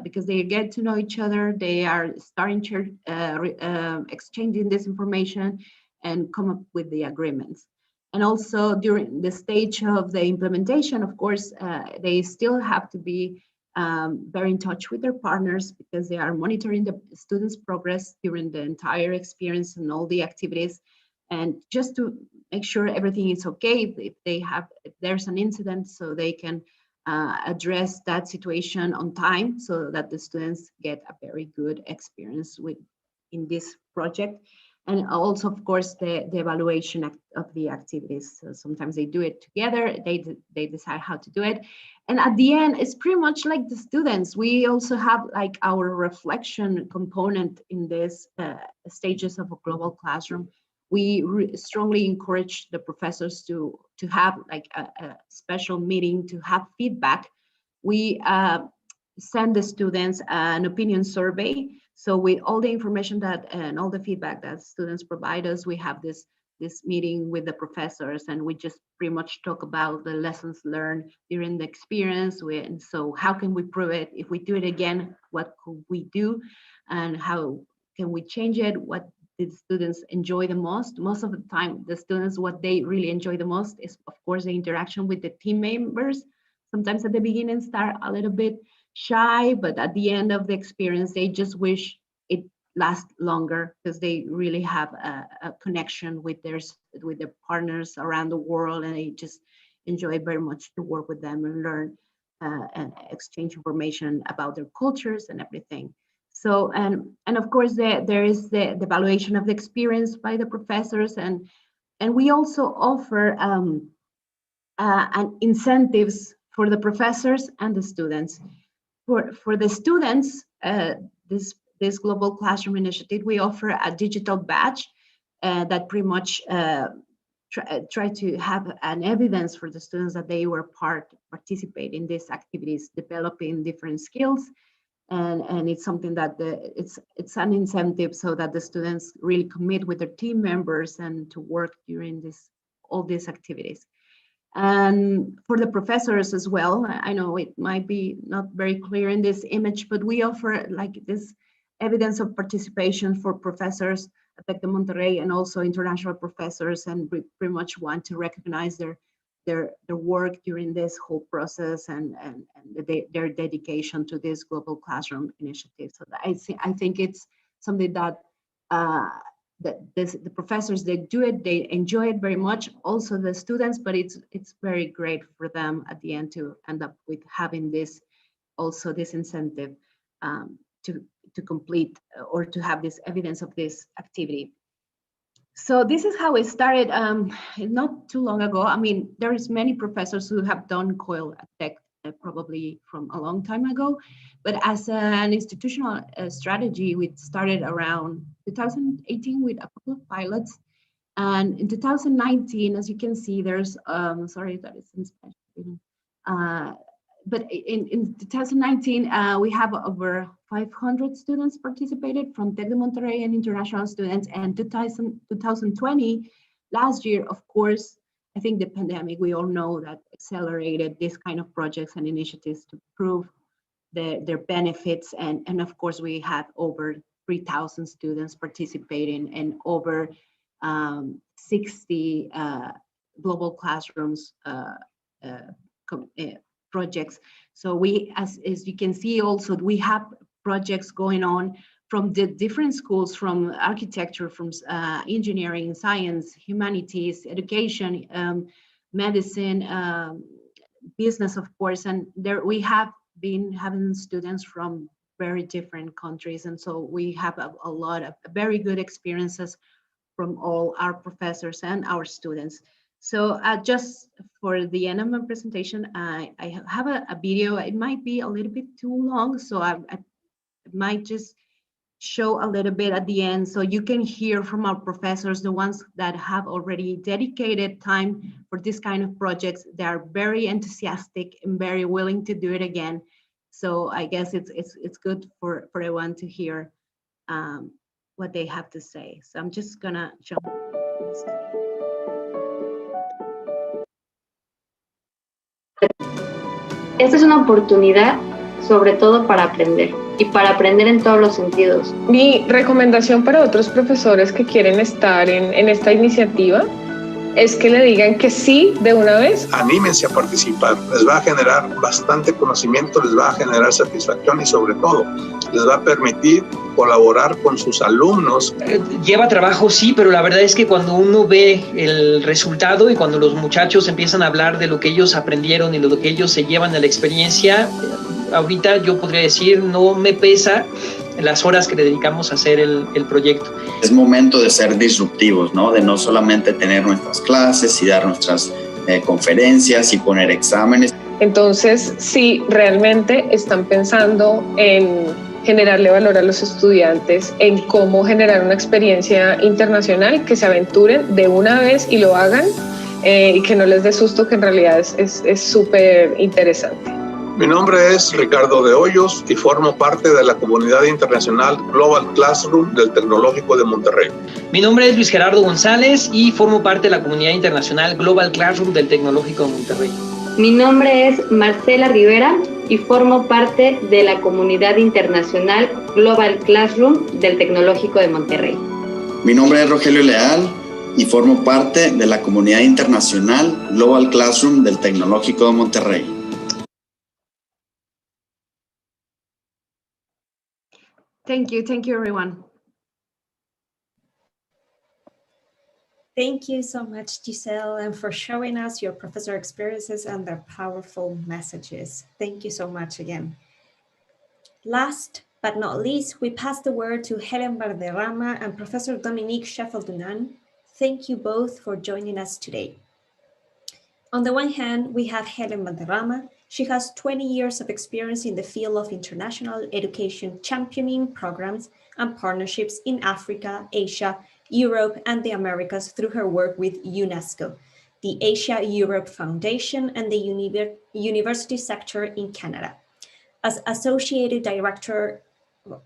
because they get to know each other. They are starting exchanging this information and come up with the agreements. And also during the stage of the implementation, of course, they still have to be very in touch with their partners because they are monitoring the students' progress during the entire experience and all the activities. And just to make sure everything is okay, if there's an incident, so they can address that situation on time so that the students get a very good experience in this project. And also, of course, the evaluation of the activities. So sometimes they do it together, they decide how to do it. And at the end, it's pretty much like the students. We also have like our reflection component in this stages of a global classroom. We strongly encourage the professors to have like a special meeting to have feedback. We send the students an opinion survey. So with all the information and all the feedback that students provide us, we have this meeting with the professors, and we just pretty much talk about the lessons learned during the experience. And so how can we prove it? If we do it again, what could we do? And how can we change it? What did students enjoy the most? Most of the time, the students, what they really enjoy the most is, of course, the interaction with the team members. Sometimes at the beginning start a little bit shy, but at the end of the experience, they just wish it lasts longer because they really have a connection with their partners around the world, and they just enjoy very much to work with them and learn and exchange information about their cultures and everything. So, and of course, there is the evaluation of the experience by the professors, and we also offer incentives for the professors and the students. For the students, this Global Classroom Initiative, we offer a digital badge that pretty much try to have an evidence for the students that they were participate in these activities, developing different skills, and it's something that it's an incentive so that the students really commit with their team members and to work during all these activities. And for the professors as well, I know it might be not very clear in this image, but we offer like this evidence of participation for professors at Tec de Monterrey and also international professors, and we pretty much want to recognize their work during this whole process and their dedication to this Global Classroom Initiative. So I think it's something that the professors, they do it, they enjoy it very much, also the students, but it's very great for them at the end to end up with having this incentive to complete or to have this evidence of this activity. So this is how it started not too long ago. I mean, there is many professors who have done COIL at Tec probably from a long time ago, but as an institutional strategy, we started around 2018 with a couple of pilots. And in 2019, as you can see, there's, sorry, that is in Spanish. But in 2019, we have over 500 students participated from Tec de Monterrey and international students. And 2020, last year, of course, I think the pandemic, we all know that accelerated this kind of projects and initiatives to prove their benefits. And of course, we had over 3,000 students participating and over 60 global classrooms projects. So we, as you can see also, we have projects going on from the different schools, from architecture, from engineering, science, humanities, education, medicine, business, of course. And there we have been having students from very different countries. And so we have a lot of very good experiences from all our professors and our students. So just for the end of my presentation, I have a video. It might be a little bit too long, so I might just show a little bit at the end so you can hear from our professors, the ones that have already dedicated time for this kind of projects. They are very enthusiastic and very willing to do it again. So I guess it's good for everyone to hear what they have to say. So I'm just gonna jump. Esta es una oportunidad sobre todo para aprender y para aprender en todos los sentidos. Mi recomendación para otros profesores que quieren estar en esta iniciativa es que le digan que sí de una vez. Anímense a participar, les va a generar bastante conocimiento, les va a generar satisfacción y sobre todo les va a permitir colaborar con sus alumnos. Lleva trabajo, sí, pero la verdad es que cuando uno ve el resultado y cuando los muchachos empiezan a hablar de lo que ellos aprendieron y lo que ellos se llevan de la experiencia, ahorita yo podría decir, no me pesa las horas que le dedicamos a hacer el proyecto. Es momento de ser disruptivos, ¿no? De no solamente tener nuestras clases y dar nuestras conferencias y poner exámenes. Entonces, si realmente están pensando en generarle valor a los estudiantes, en cómo generar una experiencia internacional, que se aventuren de una vez y lo hagan, y que no les dé susto, que en realidad es súper interesante. Mi nombre es Ricardo de Hoyos y formo parte de la comunidad internacional Global Classroom del Tecnológico de Monterrey. Mi nombre es Luis Gerardo González y formo parte de la comunidad internacional Global Classroom del Tecnológico de Monterrey. Mi nombre es Marcela Rivera y formo parte de la comunidad internacional Global Classroom del Tecnológico de Monterrey. Mi nombre es Rogelio Leal y formo parte de la comunidad internacional Global Classroom del Tecnológico de Monterrey. Thank you, everyone. Thank you so much, Giselle, and for showing us your professor experiences and their powerful messages. Thank you so much again. Last but not least, we pass the word to Helen Valderrama and Professor Dominique Scheffel-Dunan. Thank you both for joining us today. On the one hand, we have Helen Valderrama. She has 20 years of experience in the field of international education championing programs and partnerships in Africa, Asia, Europe, and the Americas through her work with UNESCO, the Asia-Europe Foundation, and the university sector in Canada. As Associated Director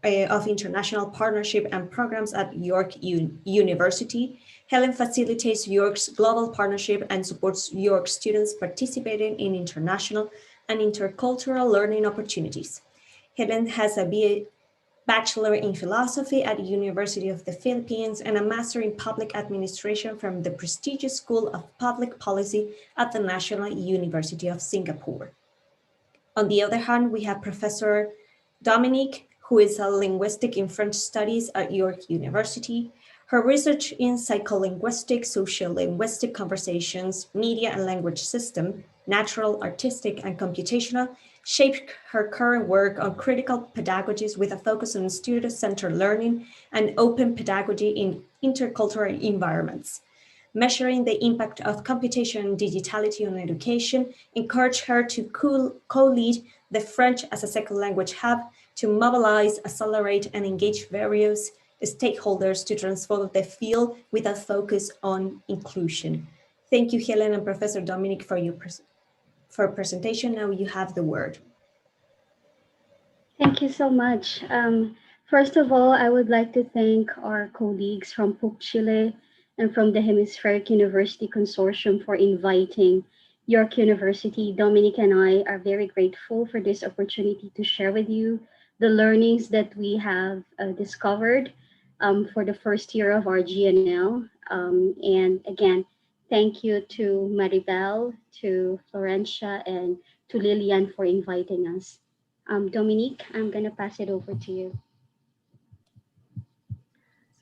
of International Partnership and Programs at York University, Helen facilitates York's global partnership and supports York students participating in international and intercultural learning opportunities. Helen has a BA Bachelor in Philosophy at the University of the Philippines and a Master in Public Administration from the prestigious School of Public Policy at the National University of Singapore. On the other hand, we have Professor Dominique, who is a linguistic in French studies at York University. Her research in psycholinguistics, sociolinguistic conversations, media and language system, natural, artistic, and computational shaped her current work on critical pedagogies with a focus on student-centered learning and open pedagogy in intercultural environments. Measuring the impact of computation and digitality on education encouraged her to co-lead the French as a second language hub to mobilize, accelerate, and engage various stakeholders to transform the field with a focus on inclusion. Thank you, Helen and Professor Dominic, for your presentation. Now you have the word. Thank you so much. First of all, I would like to thank our colleagues from HUC Chile and from the Hemispheric University Consortium for inviting York University. Dominic and I are very grateful for this opportunity to share with you the learnings that we have discovered for the first year of our GNL. And again, thank you to Maribel, to Florencia, and to Lillian for inviting us. Dominique, I'm going to pass it over to you.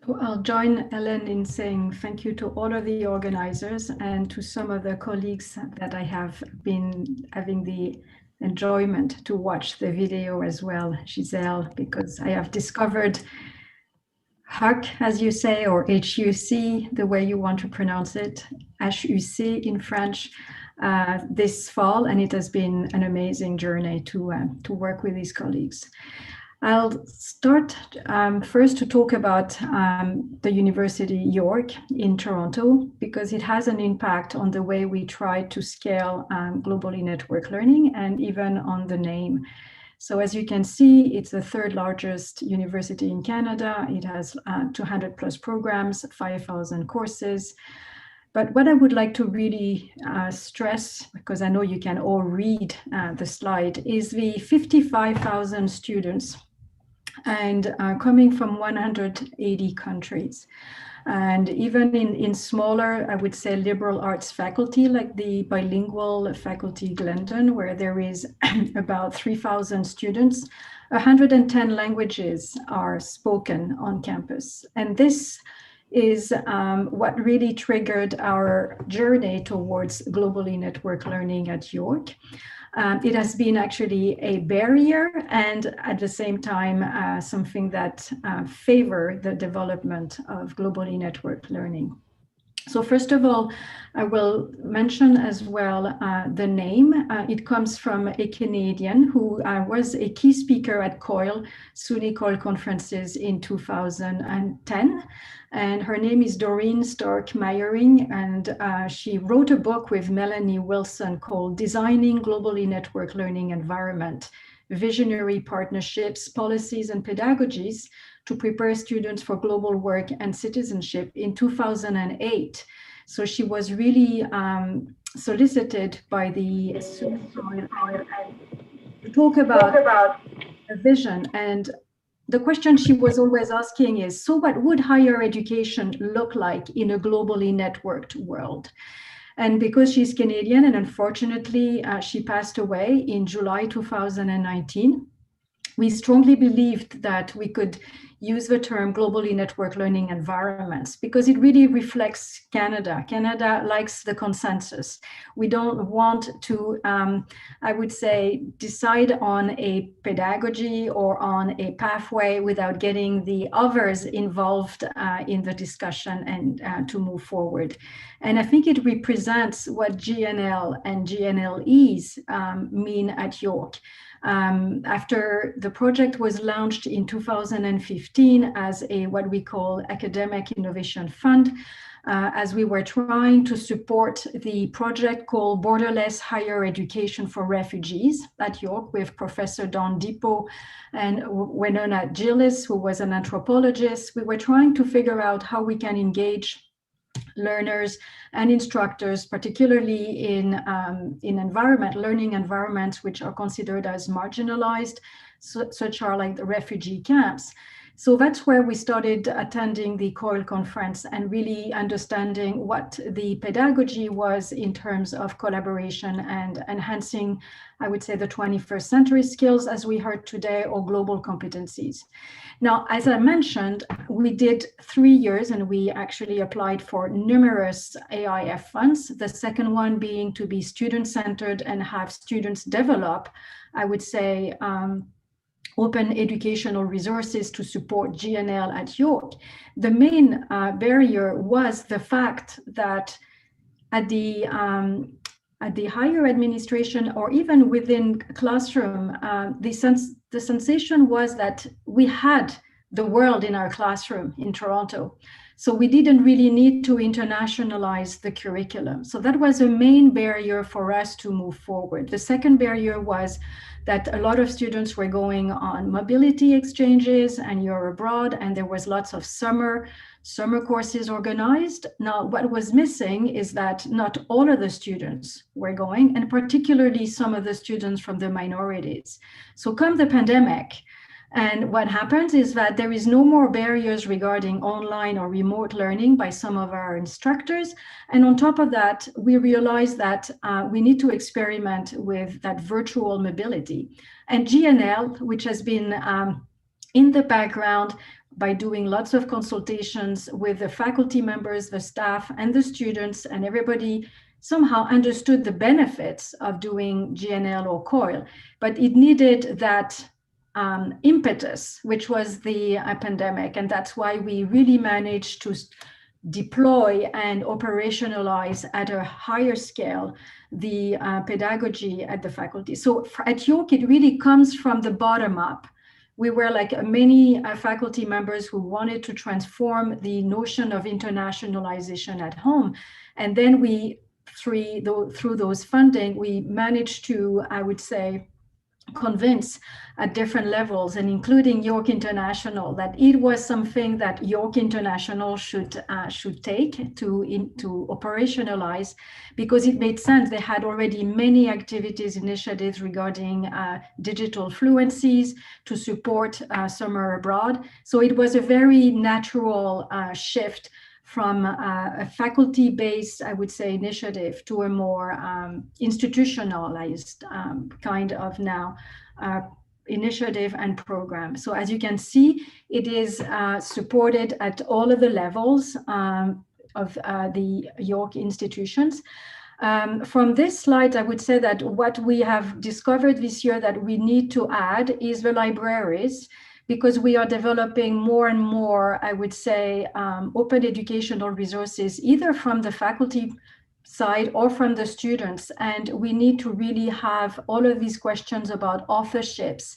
So I'll join Ellen in saying thank you to all of the organizers and to some of the colleagues that I have been having the enjoyment to watch the video as well, Giselle, because I have discovered HUC, as you say, or HUC, the way you want to pronounce it, HUC in French, this fall, and it has been an amazing journey to work with these colleagues. I'll start first to talk about the University York in Toronto, because it has an impact on the way we try to scale globally network learning and even on the name. So as you can see, it's the third largest university in Canada. It has 200 plus programs, 5,000 courses. But what I would like to really stress, because I know you can all read the slide, is the 55,000 students and coming from 180 countries. And even in smaller, I would say, liberal arts faculty, like the bilingual faculty Glendon, where there is about 3,000 students, 110 languages are spoken on campus. And this is what really triggered our journey towards globally network learning at York. It has been actually a barrier and at the same time something that favor the development of globally networked learning. So first of all, I will mention as well the name. It comes from a Canadian who was a key speaker at COIL, SUNY COIL conferences in 2010. And her name is Doreen Stark-Meyering, and she wrote a book with Melanie Wilson called Designing Globally Networked Learning Environment, Visionary Partnerships, Policies and Pedagogies to Prepare Students for Global Work and Citizenship in 2008. So she was really solicited by the to talk about a vision. And the question she was always asking is, so what would higher education look like in a globally networked world? And because she's Canadian, and unfortunately she passed away in July 2019, we strongly believed that we could use the term globally networked learning environments because it really reflects Canada. Canada likes the consensus. We don't want to, I would say, decide on a pedagogy or on a pathway without getting the others involved in the discussion and to move forward. And I think it represents what GNL and GNLEs mean at York. After the project was launched in 2015 as a what we call academic innovation fund, as we were trying to support the project called Borderless Higher Education for Refugees at York with Professor Don Depot and Winona Gillis, who was an anthropologist. We were trying to figure out how we can engage learners and instructors, particularly in learning environments which are considered as marginalized, such are like the refugee camps. So that's where we started attending the COIL conference and really understanding what the pedagogy was in terms of collaboration and enhancing, I would say, the 21st century skills, as we heard today, or global competencies. Now, as I mentioned, we did 3 years and we actually applied for numerous AIF funds, the second one being to be student-centered and have students develop, I would say, open educational resources to support GNL at York. The main barrier was the fact that at the higher administration or even within classroom, the sensation was that we had the world in our classroom in Toronto. So we didn't really need to internationalize the curriculum. So that was a main barrier for us to move forward. The second barrier was that a lot of students were going on mobility exchanges and you're abroad, and there was lots of summer courses organized. Now, what was missing is that not all of the students were going, and particularly some of the students from the minorities. So come the pandemic, and what happens is that there is no more barriers regarding online or remote learning by some of our instructors. And on top of that, we realized that we need to experiment with that virtual mobility. And GNL, which has been in the background by doing lots of consultations with the faculty members, the staff, and the students, and everybody somehow understood the benefits of doing GNL or COIL, but it needed that impetus, which was the pandemic. And that's why we really managed to deploy and operationalize at a higher scale the pedagogy at the faculty. So at York, it really comes from the bottom up. We were like many faculty members who wanted to transform the notion of internationalization at home. And then we, through those funding, we managed to, I would say, convince at different levels, and including York International, that it was something that York International should take to operationalize, because it made sense. They had already many activities, initiatives regarding digital fluencies to support summer abroad. So it was a very natural shift from a faculty-based, I would say, initiative to a more institutionalized kind of now initiative and program. So as you can see, it is supported at all of the levels of the York institutions. From this slide, I would say that what we have discovered this year that we need to add is the libraries, because we are developing more and more, I would say, open educational resources, either from the faculty side or from the students. And we need to really have all of these questions about authorships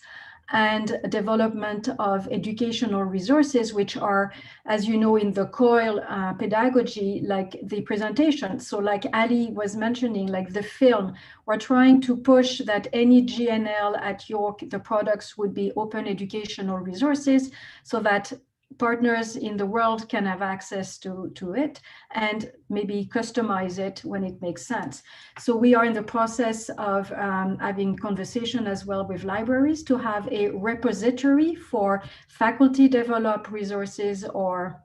and development of educational resources, which are, as you know, in the COIL pedagogy, like the presentation. So like Ali was mentioning, like the film, we're trying to push that any GNL at York, the products would be open educational resources so that partners in the world can have access to it and maybe customize it when it makes sense. So we are in the process of having conversation as well with libraries to have a repository for faculty develop resources or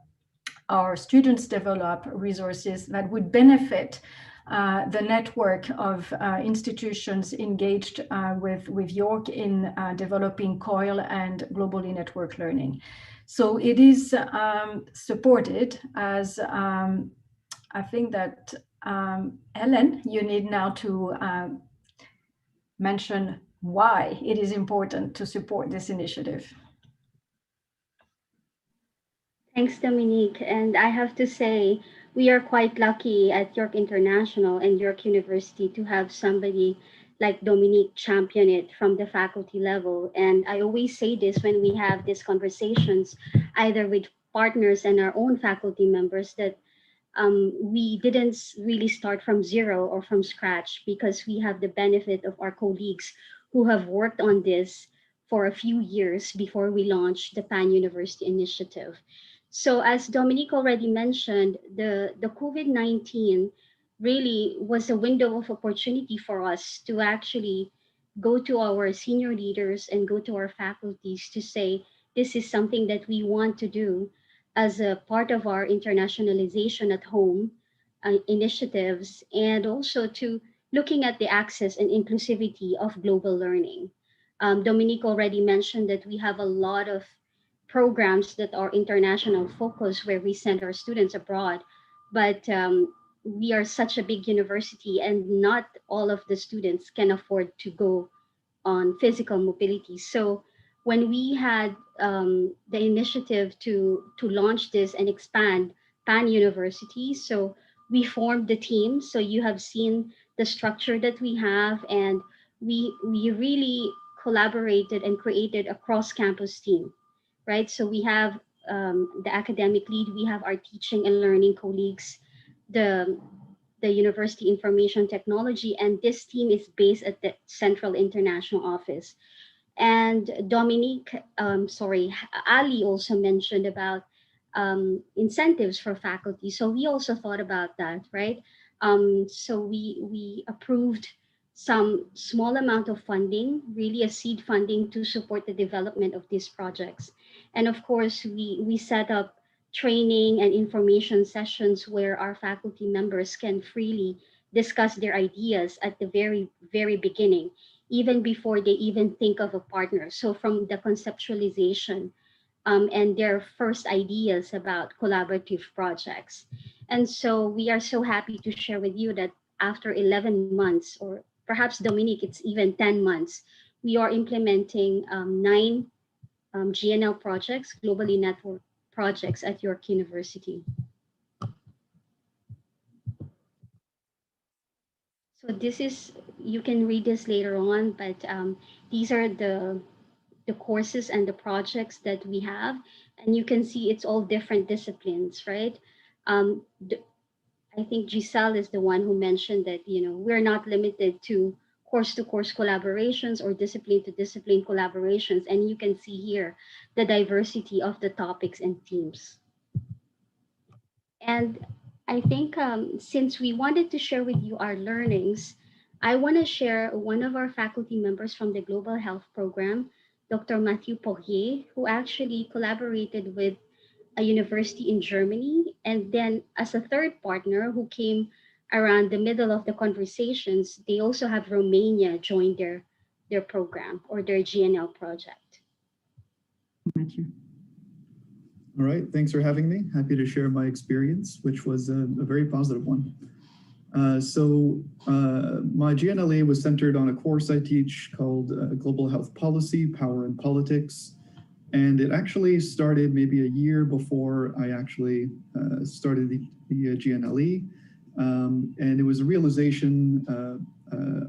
our students develop resources that would benefit the network of institutions engaged with York in developing COIL and globally network learning. So it is supported as, I think that, Ellen, you need now to mention why it is important to support this initiative. Thanks, Dominique. And I have to say, we are quite lucky at York International and York University to have somebody like Dominique champion it from the faculty level. And I always say this when we have these conversations, either with partners and our own faculty members, that we didn't really start from zero or from scratch, because we have the benefit of our colleagues who have worked on this for a few years before we launched the Pan University Initiative. So as Dominique already mentioned, the COVID-19 really was a window of opportunity for us to actually go to our senior leaders and go to our faculties to say, this is something that we want to do as a part of our internationalization at home initiatives, and also to looking at the access and inclusivity of global learning. Dominique already mentioned that we have a lot of programs that are international focus where we send our students abroad, but we are such a big university and not all of the students can afford to go on physical mobility. So when we had the initiative to launch this and expand Pan University, so we formed the team. So you have seen the structure that we have, and we really collaborated and created a cross-campus team, right? So we have the academic lead, we have our teaching and learning colleagues, the University Information Technology, and this team is based at the Central International Office. And Dominique, Ali also mentioned about incentives for faculty. So we also thought about that, right? So we approved some small amount of funding, really a seed funding to support the development of these projects. And of course, we set up training and information sessions where our faculty members can freely discuss their ideas at the very, very beginning, even before they even think of a partner. So from the conceptualization and their first ideas about collaborative projects. And so we are so happy to share with you that after 11 months, or perhaps Dominique, it's even 10 months, we are implementing 9 GNL projects, globally networked projects at York University. So this is, you can read this later on, but these are the courses and the projects that we have. And you can see it's all different disciplines, right? I think Giselle is the one who mentioned that, you know, we're not limited to course-to-course collaborations or discipline-to-discipline collaborations. And you can see here the diversity of the topics and themes. And I think since we wanted to share with you our learnings, I want to share one of our faculty members from the Global Health Program, Dr. Mathieu Poirier, who actually collaborated with a university in Germany. And then as a third partner who came around the middle of the conversations, they also have Romania join their program or their GNL project. All right, thanks for having me. Happy to share my experience, which was a very positive one. My GNLA was centered on a course I teach called Global Health Policy, Power and Politics. And it actually started maybe a year before I actually started the GNLE. And it was a realization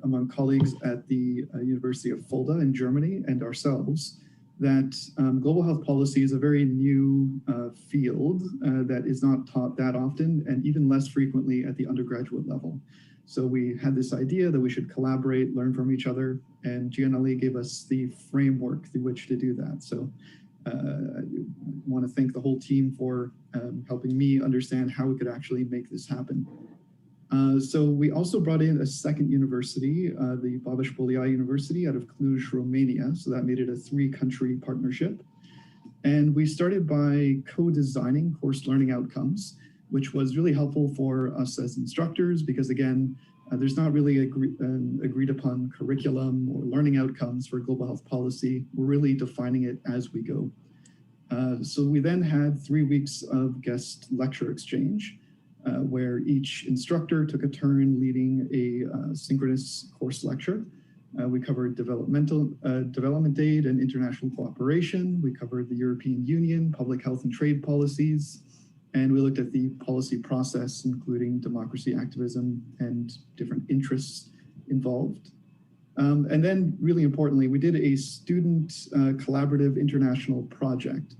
among colleagues at the University of Fulda in Germany and ourselves that global health policy is a very new field that is not taught that often and even less frequently at the undergraduate level. So we had this idea that we should collaborate, learn from each other, and GNLE gave us the framework through which to do that. So I want to thank the whole team for helping me understand how we could actually make this happen. So we also brought in a second university, the Babeș-Bolyai University out of Cluj, Romania. So that made it a 3-country partnership. And we started by co-designing course learning outcomes which was really helpful for us as instructors because, again, there's not really an agreed upon curriculum or learning outcomes for global health policy. We're really defining it as we go. So we then had 3 weeks of guest lecture exchange, where each instructor took a turn leading a synchronous course lecture. We covered development aid and international cooperation. We covered the European Union, public health and trade policies, and we looked at the policy process, including democracy activism and different interests involved. And then, really importantly, we did a student collaborative international project.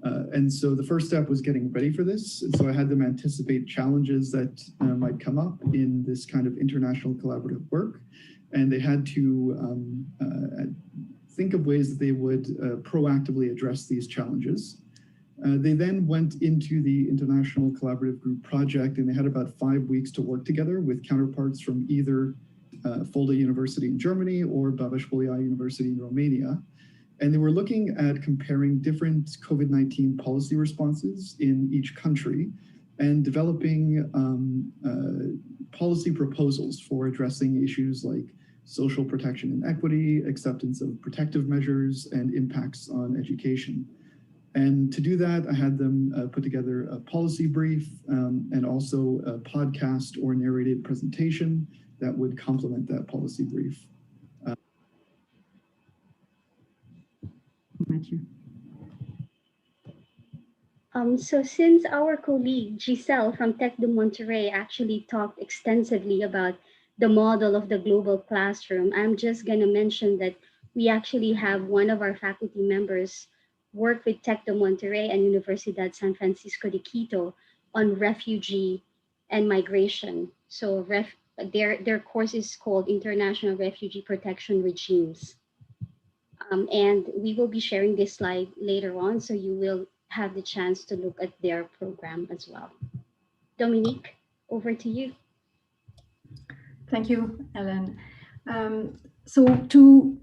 And so the first step was getting ready for this. And so I had them anticipate challenges that might come up in this kind of international collaborative work. And they had to think of ways that they would proactively address these challenges. They then went into the International Collaborative Group project, and they had about 5 weeks to work together with counterparts from either Fulda University in Germany or Babeș-Bolyai University in Romania. And they were looking at comparing different COVID-19 policy responses in each country and developing policy proposals for addressing issues like social protection and equity, acceptance of protective measures, and impacts on education. And to do that, I had them put together a policy brief and also a podcast or narrated presentation that would complement that policy brief. So since our colleague Giselle from Tec de Monterrey actually talked extensively about the model of the global classroom, I'm just going to mention that we actually have one of our faculty members work with Tec de Monterrey and Universidad San Francisco de Quito on refugee and migration. So their course is called International Refugee Protection Regimes. And we will be sharing this slide later on, so you will have the chance to look at their program as well. Dominique, over to you. Thank you, Ellen. So to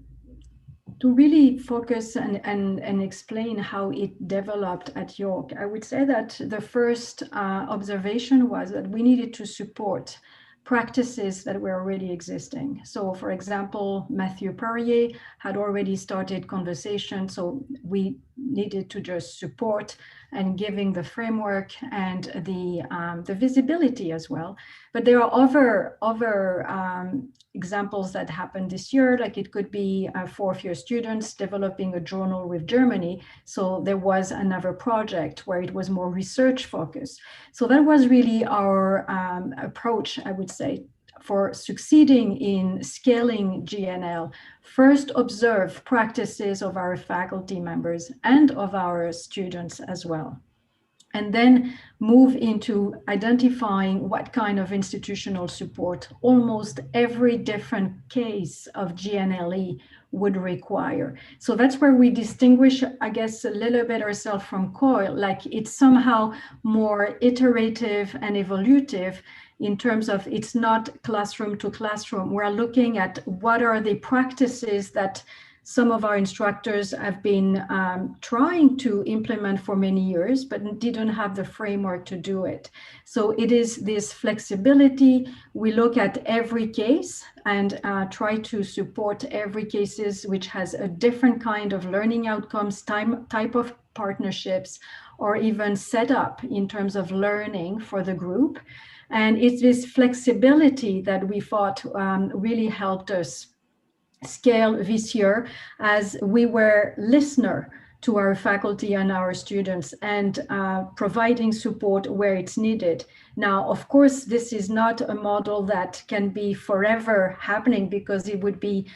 really focus and explain how it developed at York, I would say that the first observation was that we needed to support practices that were already existing. So for example, Mathieu Perrier had already started conversation, so we needed to just support and giving the framework and the visibility as well. But there are other examples that happened this year, like it could be fourth-year students developing a journal with Germany. So there was another project where it was more research focused. So that was really our approach, I would say, for succeeding in scaling GNL. First, observe practices of our faculty members and of our students as well. And then move into identifying what kind of institutional support almost every different case of GNLE would require. So that's where we distinguish, I guess, a little bit ourselves from COIL, like it's somehow more iterative and evolutive in terms of it's not classroom to classroom. We're looking at what are the practices that some of our instructors have been trying to implement for many years, but didn't have the framework to do it. So it is this flexibility. We look at every case and try to support every cases which has a different kind of learning outcomes, type of partnerships, or even setup in terms of learning for the group. And it's this flexibility that we thought really helped us scale this year, as we were listener to our faculty and our students and providing support where it's needed. Now, of course, this is not a model that can be forever happening because it would be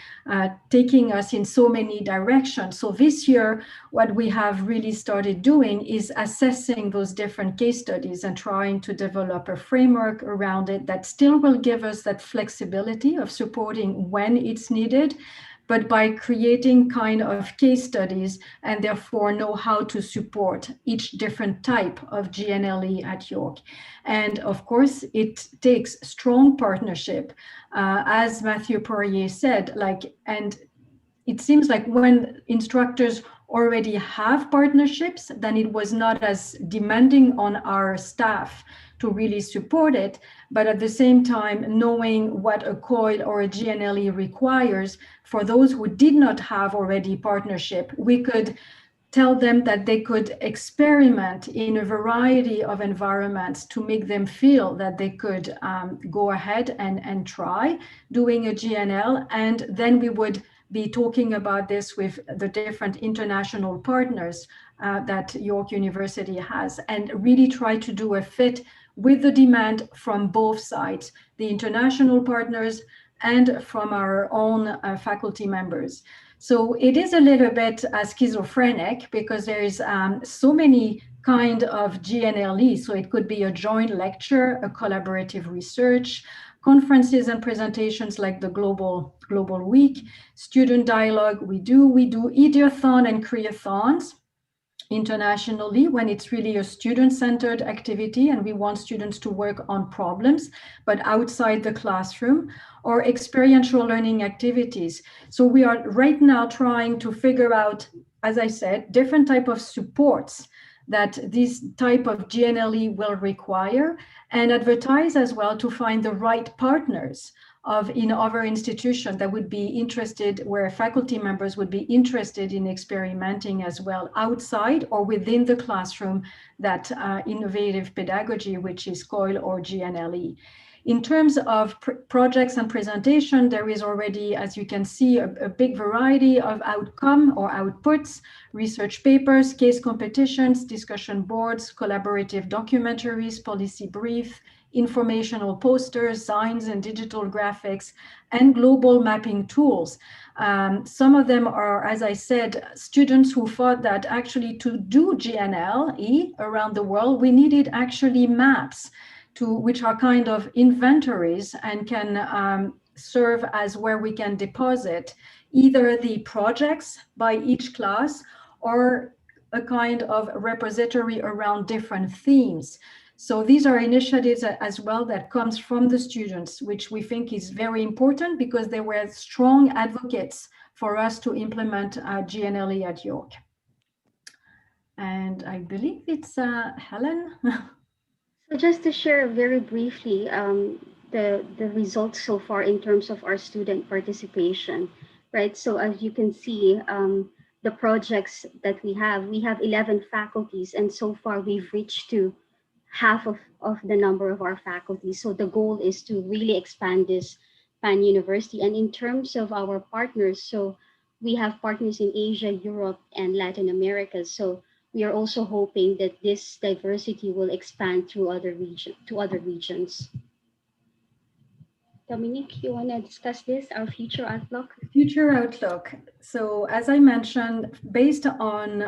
taking us in so many directions. So this year, what we have really started doing is assessing those different case studies and trying to develop a framework around it that still will give us that flexibility of supporting when it's needed, but by creating kind of case studies and therefore know how to support each different type of GNLE at York. And of course, it takes strong partnership, as Mathieu Perrier said, and it seems like when instructors already have partnerships, then it was not as demanding on our staff to really support it, but at the same time, knowing what a COIL or a GNLE requires, for those who did not have already partnership, we could tell them that they could experiment in a variety of environments to make them feel that they could go ahead and try doing a GNL. And then we would be talking about this with the different international partners that York University has, and really try to do a fit with the demand from both sides, the international partners and from our own faculty members. So it is a little bit schizophrenic because there is so many kind of GNLE. So it could be a joint lecture, a collaborative research, conferences and presentations like the Global Week, student dialogue. We do ideathon and creathons internationally when it's really a student-centered activity and we want students to work on problems, but outside the classroom, or experiential learning activities. So we are right now trying to figure out, as I said, different type of supports that this type of GNLE will require, and advertise as well to find the right partners in other institutions that would be interested, where faculty members would be interested in experimenting as well outside or within the classroom, that innovative pedagogy, which is COIL or GNLE. In terms of projects and presentation, there is already, as you can see, a big variety of outcome or outputs, research papers, case competitions, discussion boards, collaborative documentaries, policy brief, informational posters, signs and digital graphics, and global mapping tools. Some of them are, as I said, students who thought that actually to do GNLE around the world, we needed actually maps, which are kind of inventories and can serve as where we can deposit either the projects by each class or a kind of repository around different themes. So these are initiatives as well that comes from the students, which we think is very important because they were strong advocates for us to implement GNLE at York. And I believe it's Helen. So just to share very briefly the results so far in terms of our student participation, right? So as you can see, the projects that we have 11 faculties, and so far we've reached to half of the number of our faculty. So the goal is to really expand this pan-university. And in terms of our partners, so we have partners in Asia, Europe, and Latin America. So we are also hoping that this diversity will expand to other regions. Dominique, you want to discuss this, our future outlook? Future outlook. So as I mentioned, based on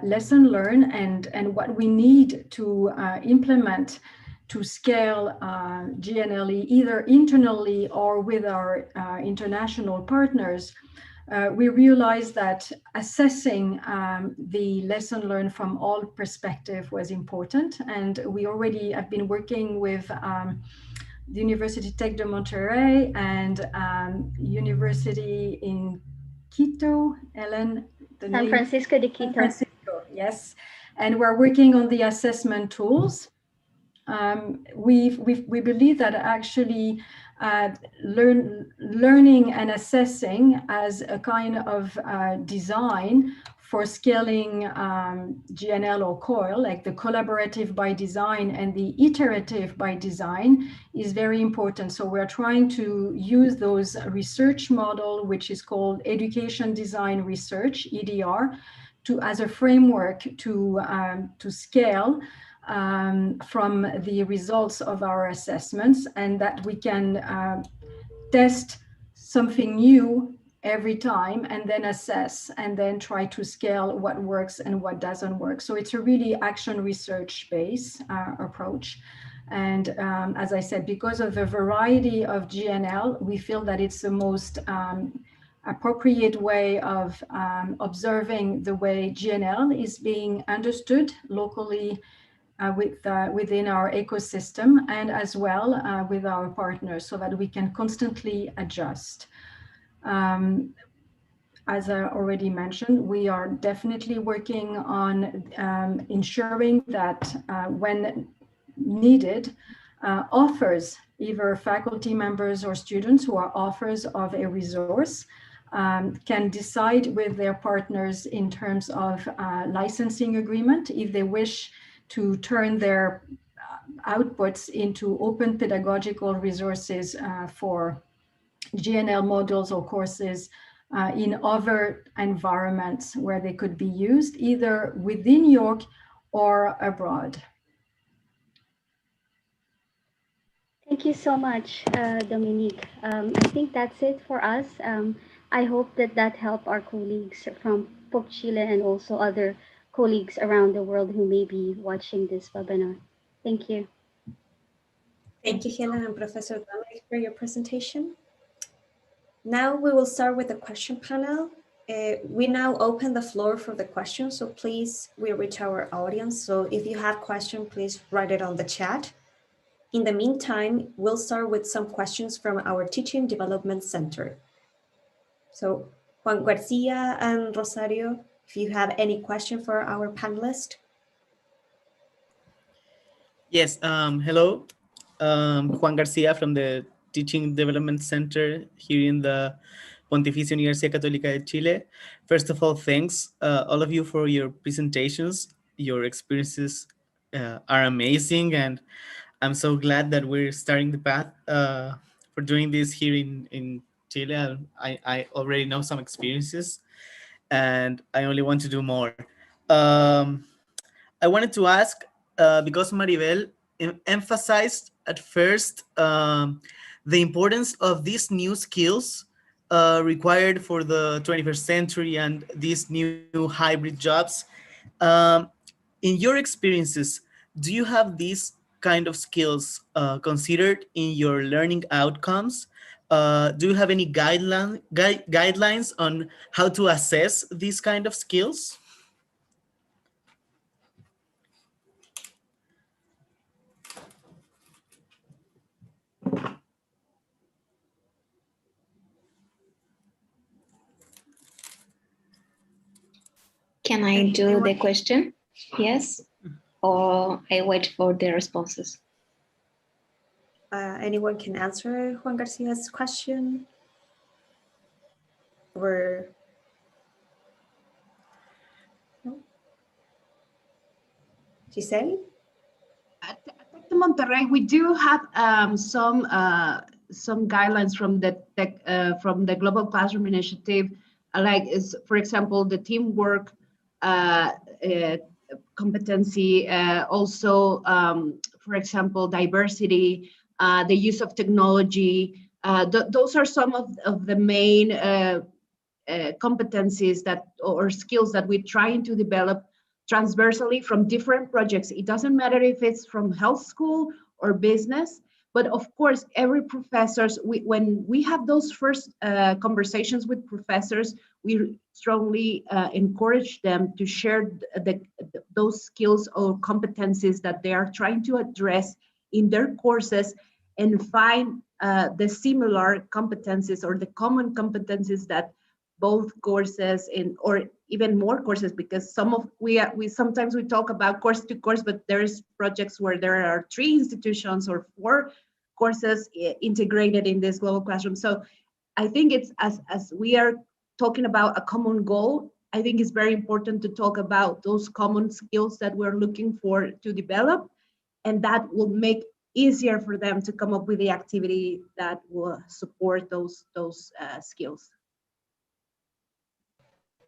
lesson learned and what we need to implement to scale GNLE either internally or with our international partners, we realized that assessing the lesson learned from all perspectives was important. And we already have been working with the University Tech de Monterrey and University in Quito, Ellen. San Francisco de Quito. San Francisco, yes. And we're working on the assessment tools. We believe that actually learning and assessing as a kind of design for scaling GNL or COIL, like the collaborative by design and the iterative by design, is very important. So we're trying to use those research model, which is called Education Design Research, EDR, as a framework to scale from the results of our assessments, and that we can test something new every time and then assess and then try to scale what works and what doesn't work. So it's a really action research based approach. And as I said, because of the variety of GNL, we feel that it's the most appropriate way of observing the way GNL is being understood locally within our ecosystem, and as well with our partners, so that we can constantly adjust. As I already mentioned, we are definitely working on ensuring that when needed, authors, either faculty members or students who are authors of a resource, can decide with their partners in terms of licensing agreement if they wish to turn their outputs into open pedagogical resources for GNL modules or courses in other environments where they could be used either within York or abroad. Thank you so much, Dominique. I think that's it for us. I hope that that helped our colleagues from PUC Chile and also other colleagues around the world who may be watching this webinar. Thank you. Thank you, Helen and Professor Dominic, for your presentation. Now we will start with the question panel. We now open the floor for the questions, so please, we reach our audience. So if you have questions, please write it on the chat. In the meantime, we'll start with some questions from our Teaching Development Center. So Juan Garcia and Rosario, if you have any question for our panelist. Yes, hello. Juan Garcia from the Teaching Development Center here in the Pontificia Universidad Católica de Chile. First of all, thanks all of you for your presentations. Your experiences are amazing, and I'm so glad that we're starting the path for doing this here in Chile. I already know some experiences, and I only want to do more. I wanted to ask, because Maribel emphasized at first the importance of these new skills required for the 21st century and these new hybrid jobs. In your experiences, do you have these kind of skills considered in your learning outcomes? Do you have any guidelines on how to assess these kind of skills? Can I do the question? Yes? Or I wait for the responses? Anyone can answer Juan Garcia's question? Or no? Giselle? At the Monterrey, we do have some guidelines from the Global Classroom Initiative, like for example the teamwork competency, also for example diversity, the use of technology. Those are some of the main competencies or skills that we're trying to develop transversally from different projects. It doesn't matter if it's from health school or business, but of course, every professors, when we have those first conversations with professors, we strongly encourage them to share those skills or competencies that they are trying to address in their courses and find the similar competencies or the common competencies that both courses or even more courses, because we sometimes we talk about course to course, but there's projects where there are 3 institutions or 4 courses integrated in this global classroom. So I think it's as we are talking about a common goal, I think it's very important to talk about those common skills that we're looking for to develop, and that will make easier for them to come up with the activity that will support those skills.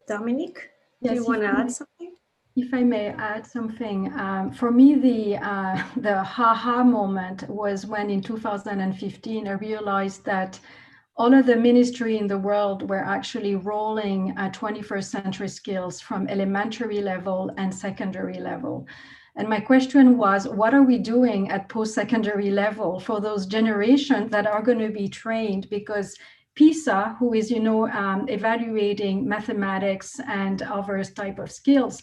Dominic, yes, do you want to add something? If I may add something, for me, the ha-ha moment was when in 2015, I realized that all of the ministry in the world were actually rolling 21st century skills from elementary level and secondary level. And my question was, what are we doing at post-secondary level for those generations that are going to be trained? Because PISA, who is, evaluating mathematics and other type of skills,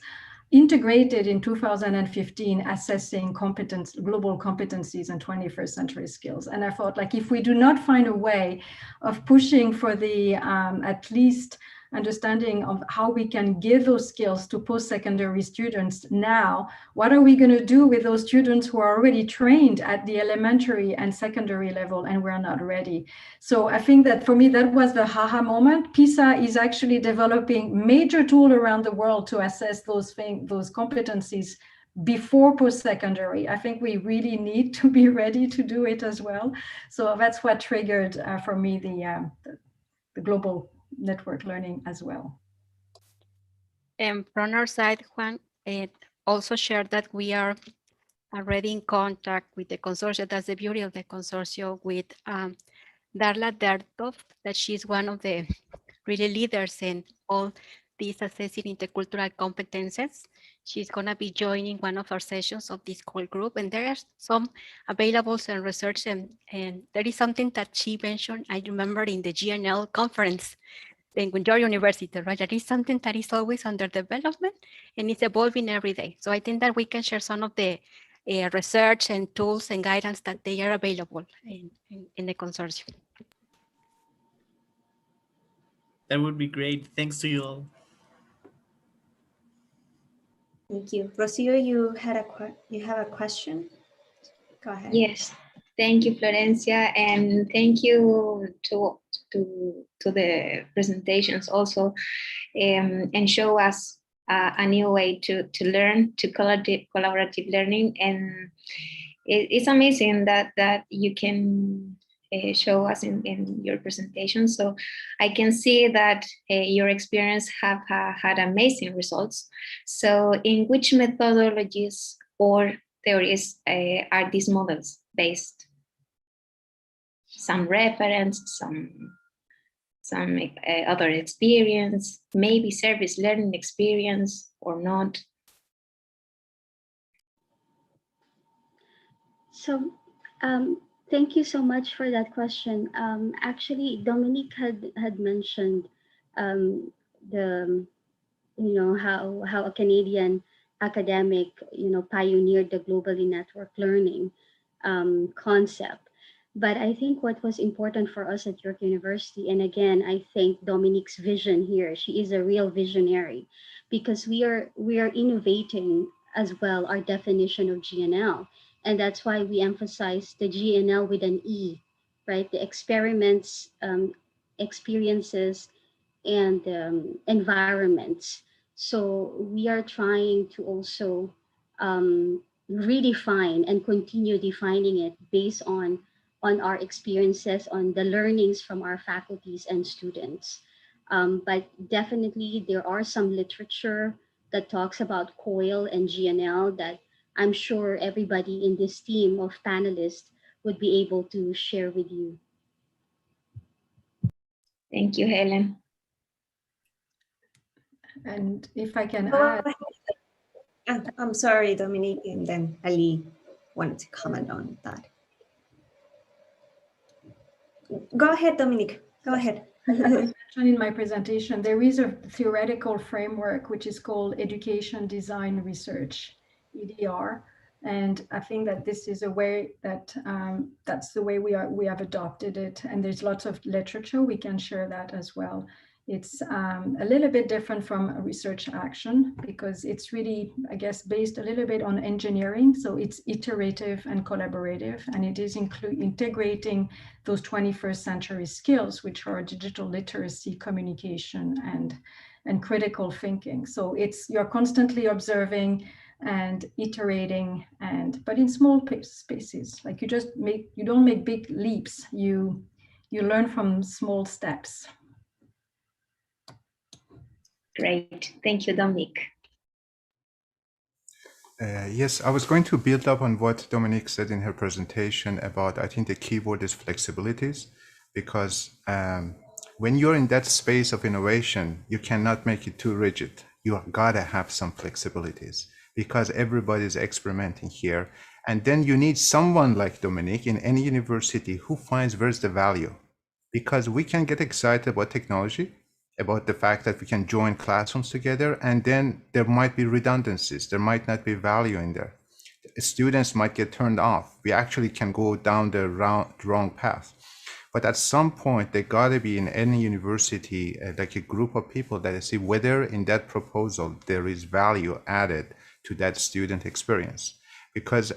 integrated in 2015, assessing global competencies and 21st century skills. And I thought, like, if we do not find a way of pushing for the at least understanding of how we can give those skills to post-secondary students now. What are we going to do with those students who are already trained at the elementary and secondary level and we're not ready? So I think that for me, that was the aha moment. PISA is actually developing major tool around the world to assess those competencies before post-secondary. I think we really need to be ready to do it as well. So that's what triggered for me the global network learning as well. And from our side, Juan, it also shared that we are already in contact with the consortium. That's the beauty of the consortium with Darla Dertov, that she's one of the really leaders in all these assessing intercultural competences. She's going to be joining one of our sessions of this core group, and there are some available and research, and there is something that she mentioned, I remember in the GNL conference in your university, right? That is something that is always under development and it's evolving every day. So I think that we can share some of the research and tools and guidance that they are available in the consortium. That would be great. Thanks to you all. Thank you. Rocio, you have a question? Go ahead. Yes, thank you, Florencia, and thank you to the presentations also, and show us a new way to learn, to collaborative learning, and it's amazing that you can show us in your presentation. So I can see that your experience have had amazing results. So in which methodologies or theories are these models based? Some reference, some other experience, maybe service learning experience or not? So thank you so much for that question. Actually, Dominique had mentioned how a Canadian academic pioneered the globally networked learning concept. But I think what was important for us at York University, and again, I thank Dominique's vision here. She is a real visionary, because we are innovating as well our definition of GNL. And that's why we emphasize the GNL with an E, right? The experiments, experiences, and environments. So we are trying to also redefine and continue defining it based on our experiences, on the learnings from our faculties and students. But definitely there are some literature that talks about COIL and GNL that I'm sure everybody in this team of panelists would be able to share with you. Thank you, Helen. And if I can add. I'm sorry, Dominique, and then Ali wanted to comment on that. Go ahead, Dominique. Go ahead. As I mentioned in my presentation, there is a theoretical framework which is called Education Design Research, EDR. And I think that this is a way that that's the way we have adopted it. And there's lots of literature. We can share that as well. It's a little bit different from a research action because it's really, I guess, based a little bit on engineering. So it's iterative and collaborative, and it is integrating those 21st century skills, which are digital literacy, communication, and critical thinking. So you're constantly observing and iterating, but in small spaces. Like you don't make big leaps. You learn from small steps. Great, thank you, Dominique. Yes, I was going to build up on what Dominique said in her presentation about, I think the key word is flexibilities, because when you're in that space of innovation, you cannot make it too rigid. You gotta have some flexibilities because everybody's experimenting here. And then you need someone like Dominique in any university who finds where's the value, because we can get excited about technology, about the fact that we can join classrooms together, and then there might be redundancies. There might not be value in there. Students might get turned off. We actually can go down the wrong path. But at some point, there gotta be in any university like a group of people that see whether in that proposal there is value added to that student experience. Because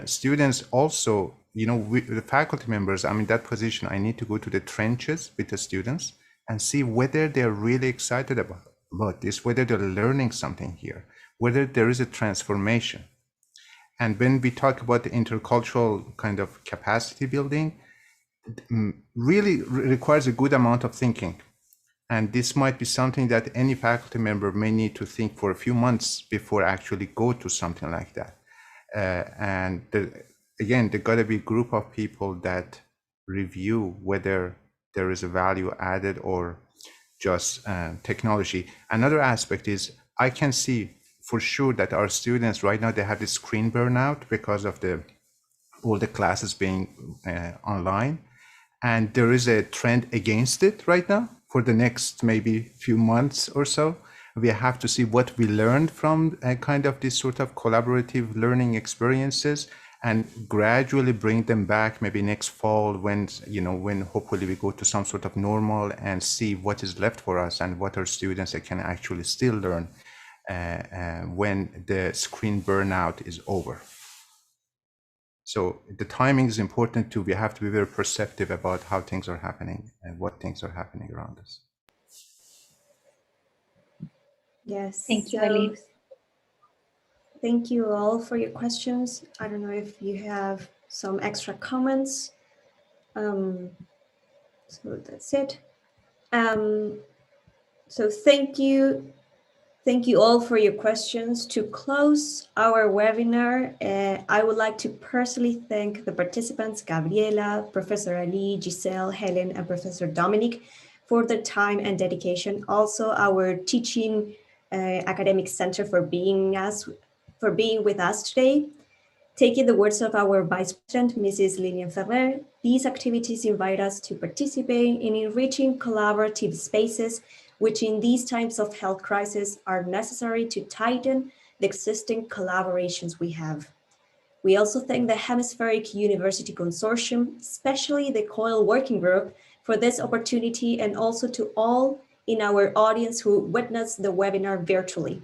students also, you know, the faculty members, I'm in that position, I need to go to the trenches with the students and see whether they're really excited about this, whether they're learning something here, whether there is a transformation. And when we talk about the intercultural kind of capacity building, really requires a good amount of thinking. And this might be something that any faculty member may need to think for a few months before actually go to something like that. Again, there got to be a group of people that review whether there is a value added or just technology. Another aspect is I can see for sure that our students right now, they have this screen burnout because of all the classes being online. And there is a trend against it right now for the next maybe few months or so. We have to see what we learned from kind of this sort of collaborative learning experiences and gradually bring them back maybe next fall when, you know, when hopefully we go to some sort of normal and see what is left for us and what our students can actually still learn when the screen burnout is over. So the timing is important too. We have to be very perceptive about how things are happening and what things are happening around us. Yes. Thank you, Ali. Thank you all for your questions. I don't know if you have some extra comments. So that's it. So thank you. Thank you all for your questions. To close our webinar, I would like to personally thank the participants, Gabriela, Professor Ali, Giselle, Helen, and Professor Dominic for their time and dedication. Also our teaching academic center for being with us today. Taking the words of our Vice President, Mrs. Lilian Ferrer, these activities invite us to participate in enriching collaborative spaces which in these times of health crisis are necessary to tighten the existing collaborations we have. We also thank the Hemispheric University Consortium, especially the COIL Working Group, for this opportunity, and also to all in our audience who witnessed the webinar virtually.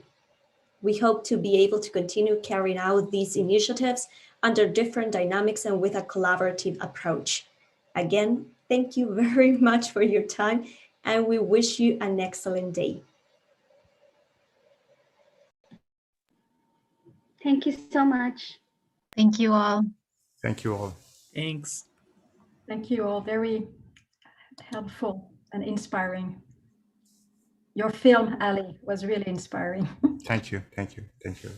We hope to be able to continue carrying out these initiatives under different dynamics and with a collaborative approach. Again, thank you very much for your time, and we wish you an excellent day. Thank you so much. Thank you all. Thank you all. Thanks. Thank you all. Very helpful and inspiring. Your film, Ali, was really inspiring. Thank you. Thank you. Thank you.